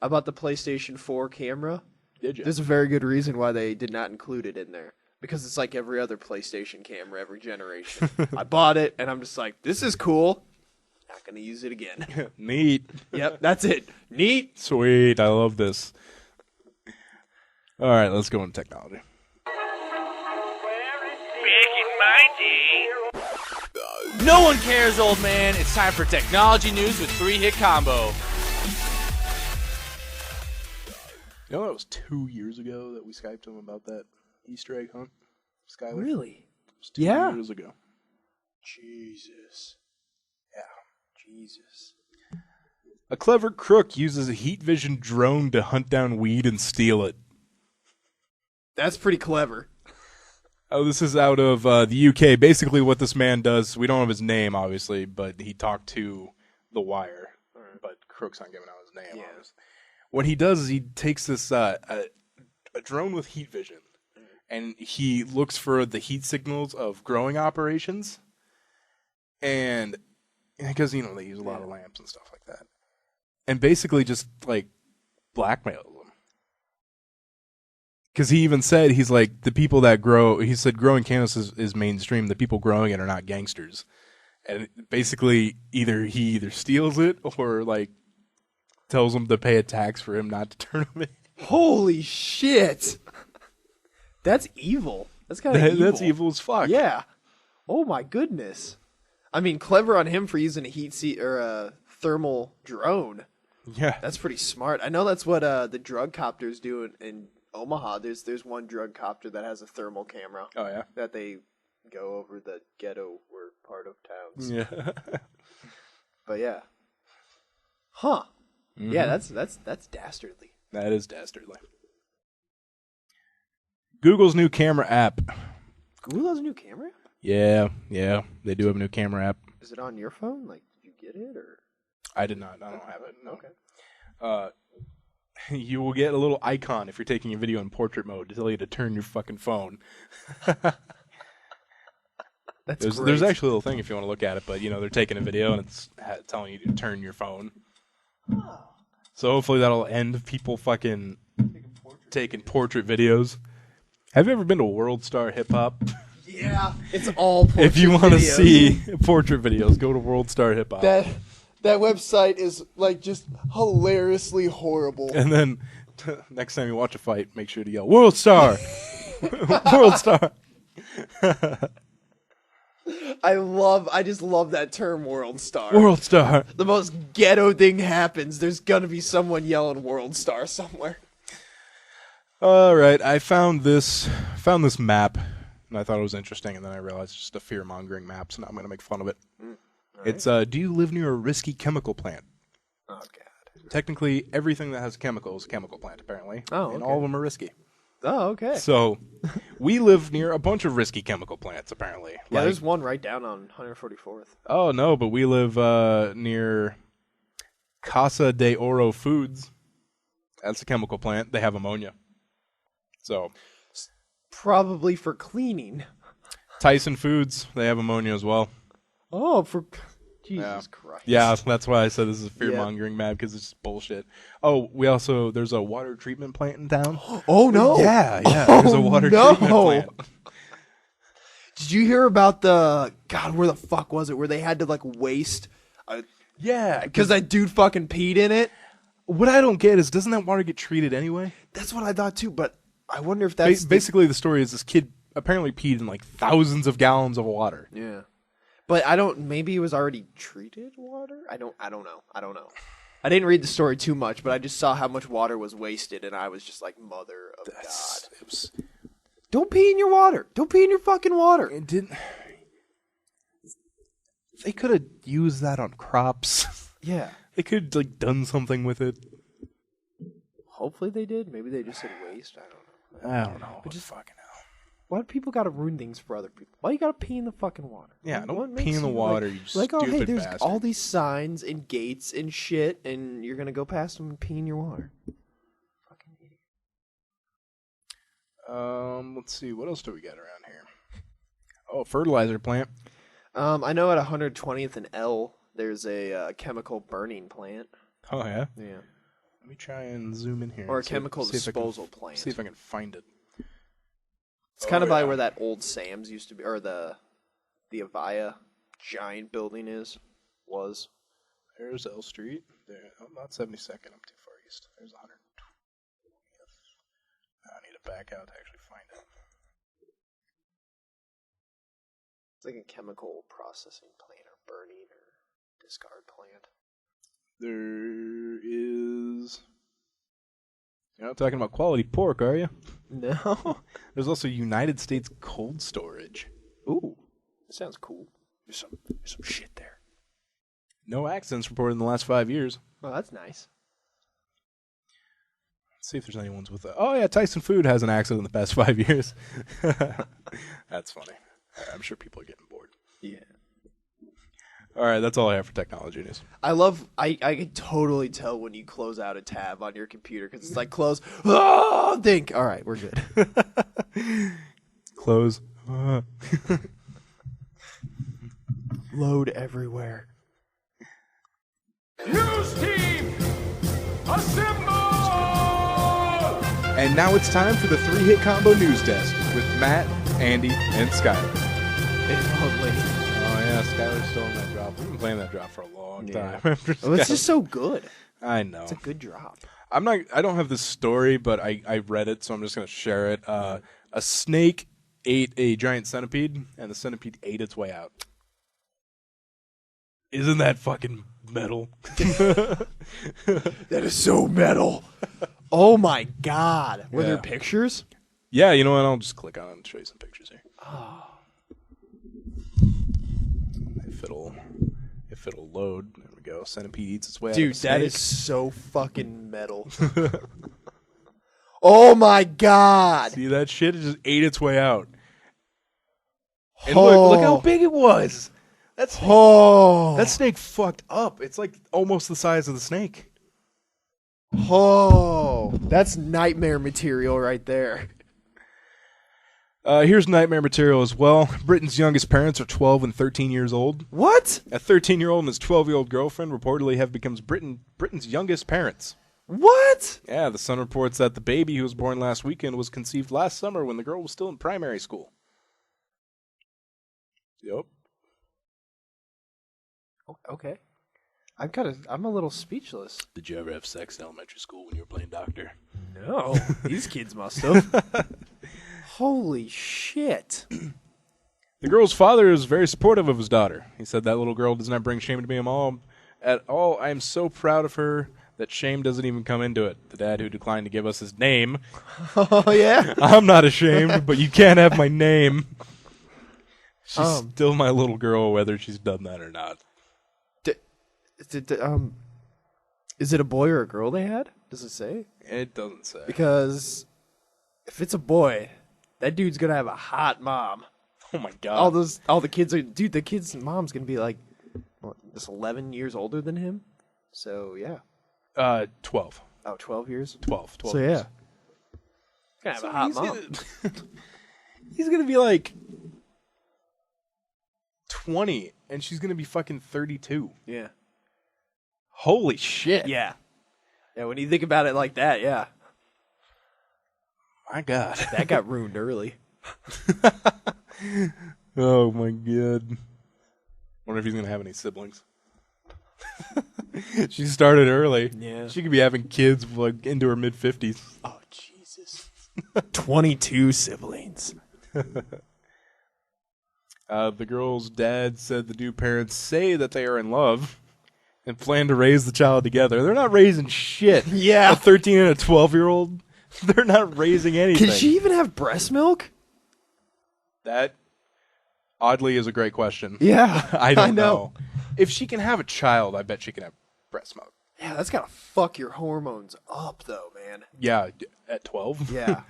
About the PlayStation 4 camera, Did you? there's a very good reason why they did not include it in there. Because it's like every other PlayStation camera, every generation. I bought it, and I'm just like, this is cool. Not gonna use it again. Neat. Yep, that's it. Neat. Sweet. I love this. All right, let's go into technology. No one cares, old man. It's time for technology news with 3-hit combo. You know, that was 2 years ago that we Skyped him about that Easter egg hunt, Skyler? Really? It was 2 years ago. Jesus. Yeah, Jesus. A clever crook uses a heat vision drone to hunt down weed and steal it. That's pretty clever. Oh, this is out of the UK. Basically, what this man does, we don't have his name, obviously, but he talked to The Wire. But Crook's not giving out his name, obviously. What he does is he takes this a drone with heat vision, and he looks for the heat signals of growing operations, and because, you know, they use a lot of lamps and stuff like that, and basically just, like, blackmails them. Because he even said, he's like, the people that grow, he said growing cannabis is mainstream, the people growing it are not gangsters. And basically, he either steals it or, like, tells them to pay a tax for him not to turn them in. Holy shit. That's evil. That's kind of evil. That's evil as fuck. Yeah. Oh my goodness. I mean, clever on him for using a heat seat or a thermal drone. Yeah. That's pretty smart. I know that's what the drug copters do in Omaha. There's one drug copter that has a thermal camera. Oh, yeah? That they go over the ghetto or part of towns. Yeah. But yeah. Huh. Mm-hmm. Yeah, that's dastardly. That is dastardly. Google's new camera app. Google has a new camera? Yeah. They do have a new camera app. Is it on your phone? Like, did you get it or? I did not. I don't have it. No. Okay. You will get a little icon if you're taking a video in portrait mode to tell you to turn your fucking phone. There's actually a little thing if you want to look at it, but, you know, they're taking a video and it's telling you to turn your phone. Oh. So hopefully that'll end people fucking taking portrait videdos. Have you ever been to World Star Hip Hop? Yeah, it's all portrait If you want to videos. see portrait videos, go to World Star Hip Hop. That website is like just hilariously horrible. And then next time you watch a fight, make sure to yell, World Star! World Star! I just love that term, World Star. World Star! The most ghetto thing happens. There's gonna be someone yelling World Star somewhere. All right, I found this map, and I thought it was interesting, and then I realized it's just a fear-mongering map, so now I'm going to make fun of it. Right. It's, do you live near a risky chemical plant? Oh, God. Technically, everything that has chemicals is a chemical plant, apparently. Oh, okay. And all of them are risky. Oh, okay. So, we live near a bunch of risky chemical plants, apparently. Yeah, there's one right down on 144th. Oh, no, but we live near Casa de Oro Foods. That's a chemical plant. They have ammonia. So, probably for cleaning. Tyson Foods, they have ammonia as well. Oh, for Jesus Christ. Yeah, that's why I said this is a fear-mongering map, because it's just bullshit. Oh, there's a water treatment plant in town. Oh, no. Yeah, there's a water treatment plant. Did you hear about where the fuck was it? Where they had to, like, waste. Yeah. Because that dude fucking peed in it? What I don't get is, doesn't that water get treated anyway? That's what I thought, too, but I wonder if that's... Basically, the story is this kid apparently peed in, like, thousands of gallons of water. Yeah. But maybe it was already treated water? I don't know. I didn't read the story too much, but I just saw how much water was wasted, and I was just like, mother of God. Don't pee in your water. Don't pee in your fucking water. It didn't... They could have used that on crops. Yeah. They could have, like, done something with it. Hopefully they did. Maybe they just said waste. I don't know. But just fucking hell. Why do people gotta ruin things for other people? Why you gotta pee in the fucking water? Yeah, don't pee in the water, you stupid oh, hey, there's bastard. all these signs and gates and shit, and you're gonna go past them and pee in your water. Fucking idiot. Let's see. What else do we got around here? Oh, fertilizer plant. I know at 120th and L, there's a chemical burning plant. Oh, yeah? Yeah. Let me try and zoom in here. Or a chemical disposal plant. See if I can find it. It's kind of by where that old Sam's used to be, or the Avaya giant building was. There's L Street. There, oh, not 72nd. I'm too far east. There's 120th. I need to back out to actually find it. It's like a chemical processing plant or burning or discard plant. There is. You're not talking about quality pork, are you? No. There's also United States Cold Storage. Ooh, that sounds cool. There's some shit there. No accidents reported in the last 5 years. Oh, that's nice. Let's see if there's any ones with that. Oh, yeah, Tyson Food has an accident in the past 5 years. That's funny. I'm sure people are getting bored. Yeah. All right, that's all I have for technology news. I can totally tell when you close out a tab on your computer because it's like close. Oh, think. All right, we're good. Close. Load everywhere. News team, assemble! And now it's time for the 3-hit combo news desk with Matt, Andy, and Skyler. It's lovely. Oh yeah, Skyler's still in that drop. We've been playing that drop for a long time. Oh, it's just so good. I know. It's a good drop. I don't have this story, but I read it, so I'm just gonna share it. A snake ate a giant centipede, and the centipede ate its way out. Isn't that fucking metal? That is so metal. Oh my god. Were there pictures? Yeah, you know what? I'll just click on it and show you some pictures here. Oh. If it'll load. There we go. Centipede eats its way out. Dude, of that snake. is so fucking metal. Oh my god. See that shit? It just ate its way out. And look how big it was. That snake fucked up. It's like almost the size of the snake. Oh, that's nightmare material right there. Here's nightmare material as well. Britain's youngest parents are 12 and 13 years old. What? A 13-year-old and his 12-year-old girlfriend reportedly have become Britain's youngest parents. What? Yeah, the Sun reports that the baby who was born last weekend was conceived last summer when the girl was still in primary school. Yep. Okay. I'm a little speechless. Did you ever have sex in elementary school when you were playing doctor? No. These kids must have. Holy shit. The girl's father is very supportive of his daughter. He said that little girl does not bring shame to me at all. I am so proud of her that shame doesn't even come into it. The dad who declined to give us his name. Oh, yeah? I'm not ashamed, but you can't have my name. She's still my little girl, whether she's done that or not. Is it a boy or a girl they had? Does it say? It doesn't say. Because if it's a boy, that dude's gonna have a hot mom. Oh my god. All the kids are, dude, the kid's mom's gonna be like, what, just 11 years older than him? So, yeah. 12. Oh, 12 years? 12 So, years. yeah. Gonna have a hot mom. He's gonna be like 20, and she's gonna be fucking 32. Yeah. Holy shit. Yeah. Yeah, when you think about it like that, yeah. My god. That got ruined early. Oh my god. Wonder if he's gonna have any siblings. She started early. Yeah. She could be having kids like into her mid-50s. Oh, Jesus. 22 siblings. The girl's dad said the new parents say that they are in love and plan to raise the child together. They're not raising shit. Yeah. A 13 and a 12-year-old, they're not raising anything. Can she even have breast milk? That, oddly, is a great question. Yeah. I don't know. If she can have a child, I bet she can have breast milk. Yeah, that's gotta fuck your hormones up, though, man. Yeah, at 12? Yeah.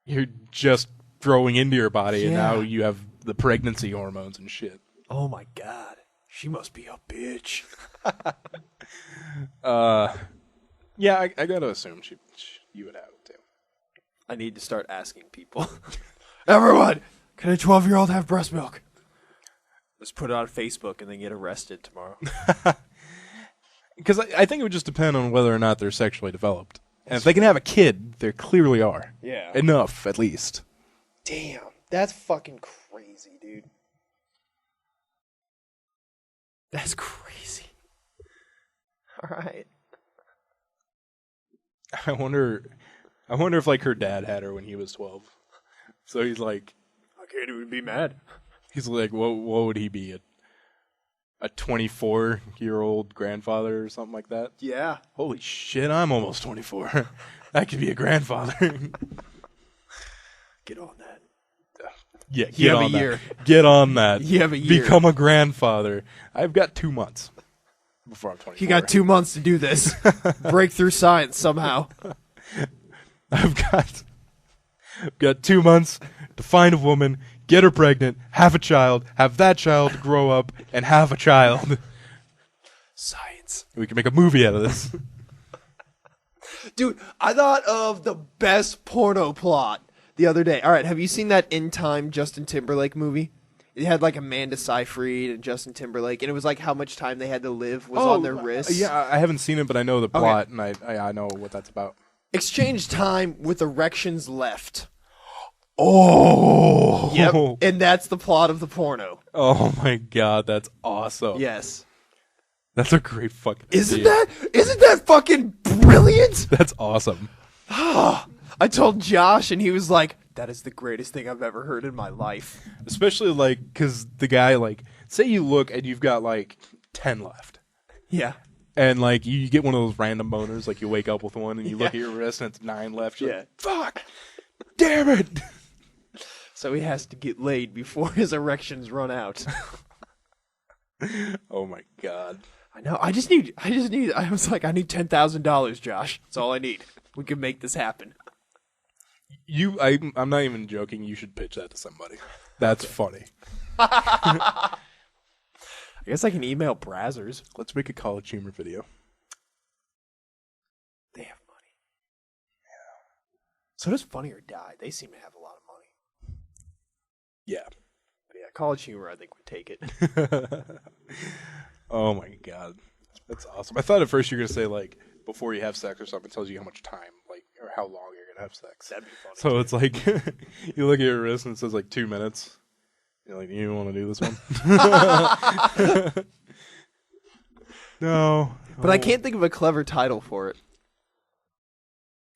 You're just growing into your body, and Yeah. now you have the pregnancy hormones and shit. Oh, my God. She must be a bitch. Yeah, I gotta assume you would have it, too. I need to start asking people. Everyone, can a 12-year-old have breast milk? Let's put it on Facebook and then get arrested tomorrow. Because I think it would just depend on whether or not they're sexually developed. And if they can have a kid, they clearly are. Yeah. Enough, at least. Damn, that's fucking crazy, dude. That's crazy. All right. I wonder if like her dad had her when he was 12. So he's like, I can't even be mad. he's like, what would he be? A 24-year-old grandfather or something like that? Yeah. Holy shit, I'm almost 24. I could be a grandfather. Get on that. Yeah, You get have a on that. year. Get on that. You have a year. Become a grandfather. I've got 2 months before I'm 24. You got 2 months to do this. Break through science somehow. I've got 2 months to find a woman, get her pregnant, have a child, have that child grow up, and have a child. Science. We can make a movie out of this. Dude, I thought of the best porno plot the other day. All right, have you seen that In Time Justin Timberlake movie? It had like Amanda Seyfried and Justin Timberlake, and it was like how much time they had to live was on their wrists. Yeah, I haven't seen it, but I know the plot, and I know what that's about. Exchange time with erections left. Oh! Yep, and that's the plot of the porno. Oh my god, that's awesome. Yes. That's a great fucking Isn't idea. that fucking brilliant? That's awesome. I told Josh, and he was like, that is the greatest thing I've ever heard in my life. Especially, like, because the guy, like, say you look and you've got, like, 10 left. Yeah. And, like, you get one of those random boners, like, you wake up with one and you look at your wrist and it's 9 left. You're like, fuck! Damn it! So he has to get laid before his erections run out. Oh my god. I know. I was like, I need $10,000, Josh. That's all I need. We can make this happen. I'm not even joking. You should pitch that to somebody. That's funny. I guess I can email Brazzers. Let's make a College Humor video. They have money. Yeah. So does Funny or Die. They seem to have a lot of money. Yeah. But yeah, College Humor, I think, would take it. Oh my god. That's awesome. I thought at first you were going to say, like, before you have sex or something, it tells you how much time, like, or how long you're going to have sex. That'd be funny. So it's like, you look at your wrist and it says, like, 2 minutes. You're like, you want to do this one? No. But I can't think of a clever title for it.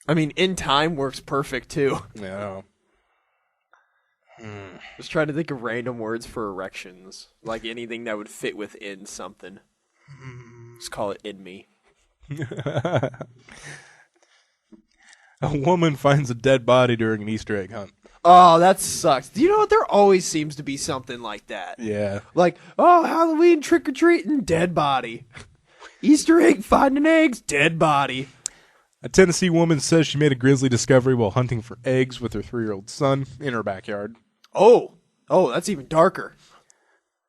I mean, In Time works perfect, too. No. Just trying to think of random words for erections. Like anything that would fit within something. Just call it In Me. A woman finds a dead body during an Easter egg hunt. Oh, that sucks. Do you know what? There always seems to be something like that. Yeah. Like, oh, Halloween trick-or-treating, dead body. Easter egg finding eggs, dead body. A Tennessee woman says she made a grisly discovery while hunting for eggs with her 3-year-old son in her backyard. Oh, that's even darker.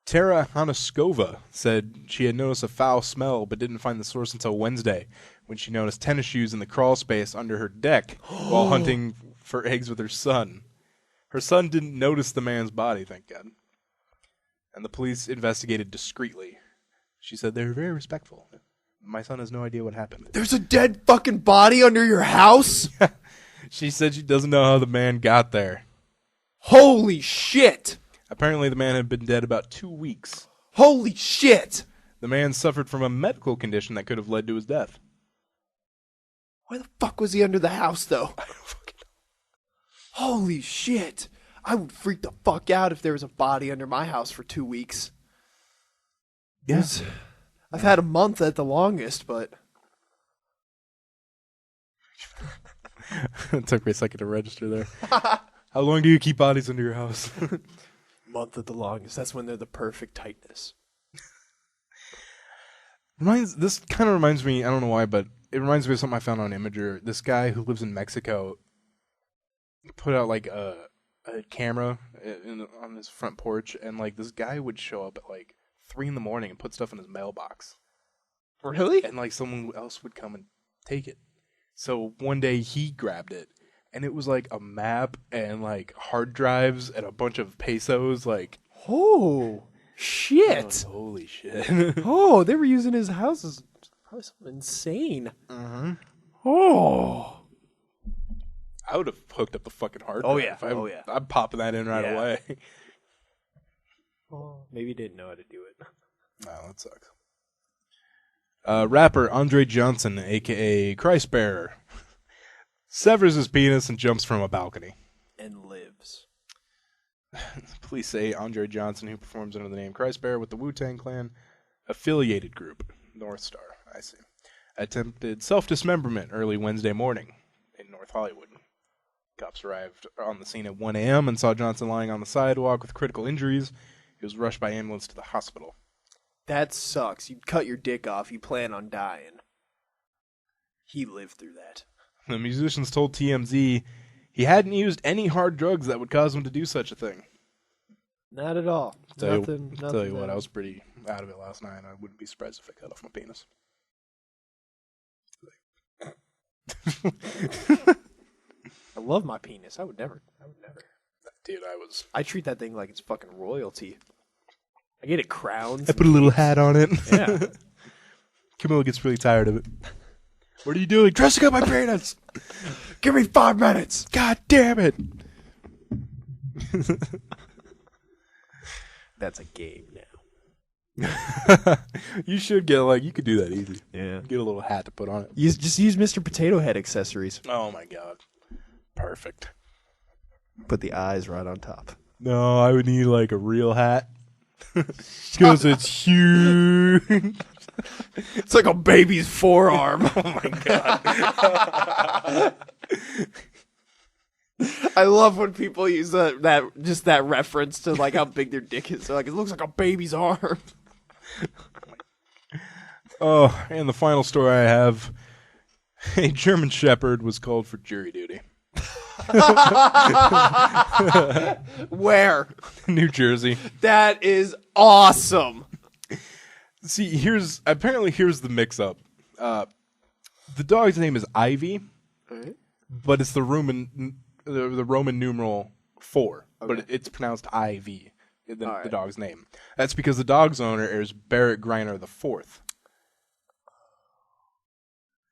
Tara Hanaskova said she had noticed a foul smell but didn't find the source until Wednesday when she noticed tennis shoes in the crawl space under her deck while hunting for eggs with her son. Her son didn't notice the man's body, thank God. And the police investigated discreetly. She said they were very respectful. My son has no idea what happened. There's a dead fucking body under your house? She said she doesn't know how the man got there. Holy shit. Apparently the man had been dead about 2 weeks. Holy shit. The man suffered from a medical condition that could have led to his death. Why the fuck was he under the house, though? I don't fucking know. Holy shit. I would freak the fuck out if there was a body under my house for 2 weeks. Yes. I've had a month at the longest, but... It took me a second to register there. How long do you keep bodies under your house? Month at the longest. That's when they're the perfect tightness. This kind of reminds me, I don't know why, but it reminds me of something I found on Imager. This guy who lives in Mexico put out like a camera on his front porch, and like this guy would show up at like 3 a.m. and put stuff in his mailbox. Really? And like someone else would come and take it. So one day he grabbed it, and it was like a map and like hard drives and a bunch of pesos. Like, oh, shit. Holy shit. Oh, they were using his house as probably something insane. Mm-hmm. Oh. I would have hooked up the fucking hard Oh, drive. yeah. I'm popping that in right Yeah. away. Oh, maybe he didn't know how to do it. No, that sucks. Rapper Andre Johnson, a.k.a. Christ Bearer, severs his penis and jumps from a balcony. And lives. Police say Andre Johnson, who performs under the name Christ Bearer with the Wu-Tang Clan affiliated group, North Star, I see, attempted self-dismemberment early Wednesday morning in North Hollywood. Cops arrived on the scene at 1 a.m. and saw Johnson lying on the sidewalk with critical injuries. He was rushed by ambulance to the hospital. That sucks. You cut your dick off. You plan on dying. He lived through that. The musicians told TMZ he hadn't used any hard drugs that would cause him to do such a thing. Not at all. Tell you what, I was pretty out of it last night. I wouldn't be surprised if I cut off my penis. I love my penis. I would never. Dude, I treat that thing like it's fucking royalty. I get it crowned. I put a little hat on it. Yeah. Camilla gets really tired of it. What are you doing? Dressing up my penis! Give me 5 minutes. God damn it! That's a game now. You should get, you could do that easy. Yeah. Get a little hat to put on it. Just use Mr. Potato Head accessories. Oh my god. Perfect. Put the eyes right on top. No, I would need, a real hat. Because it's huge. It's like a baby's forearm. Oh my god. I love when people use that reference to how big their dick is. They're like, it looks like a baby's arm. Oh, and the final story I have: a German Shepherd was called for jury duty. Where? New Jersey. That is awesome. See, here's the mix-up. The dog's name is Ivy, but it's the Roman numeral 4, but it's pronounced IV, the dog's name. That's because the dog's owner is Barrett Griner the Fourth,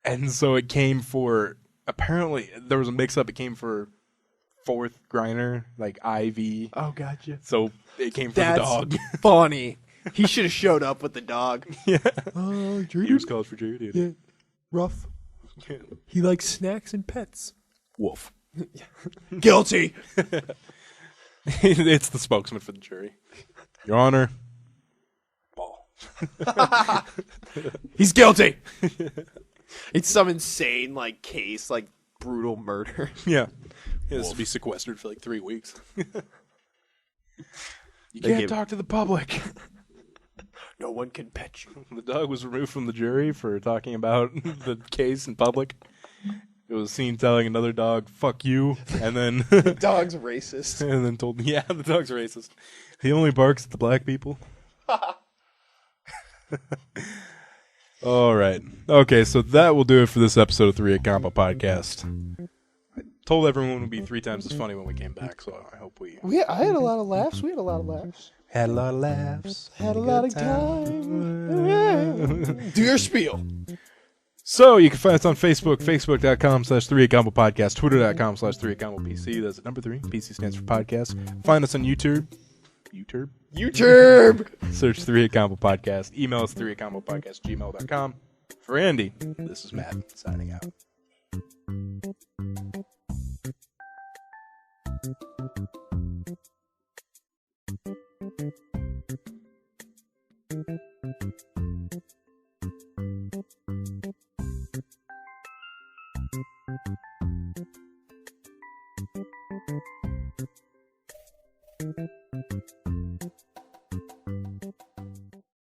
and so it came for. Apparently, there was a mix-up. It came for Fourth Griner, IV. Oh, gotcha. So it came for the dog. Funny. He should have showed up with the dog. Yeah. Jury He was called for jury duty. Yeah. Rough. He likes snacks and pets. Wolf. Guilty. It's the spokesman for the jury. Your Honor. Ball. He's guilty. It's some insane case, brutal murder. Yeah. He has to be sequestered for 3 weeks. You can't talk to the public. No one can pet you. The dog was removed from the jury for talking about the case in public. It was seen telling another dog, "Fuck you," and then The dog's racist. and then told, "Yeah, the dog's racist. He only barks at the black people." All right. Okay, so that will do it for this episode of 3 Hit Combo Podcast. I told everyone it would be 3 times as funny when we came back, so I hope I had a lot of laughs. We had a lot of laughs. had a lot of laughs. Had a lot of time. Do your spiel. So you can find us on Facebook, facebook.com/3HitCombo Podcast, twitter.com/3HitCombo PC. That's the number 3. PC stands for podcast. Find us on YouTube. Search 3 Hit Combo Podcast. Email us 3hitcombopodcast@gmail.com. For Andy, this is Matt signing out.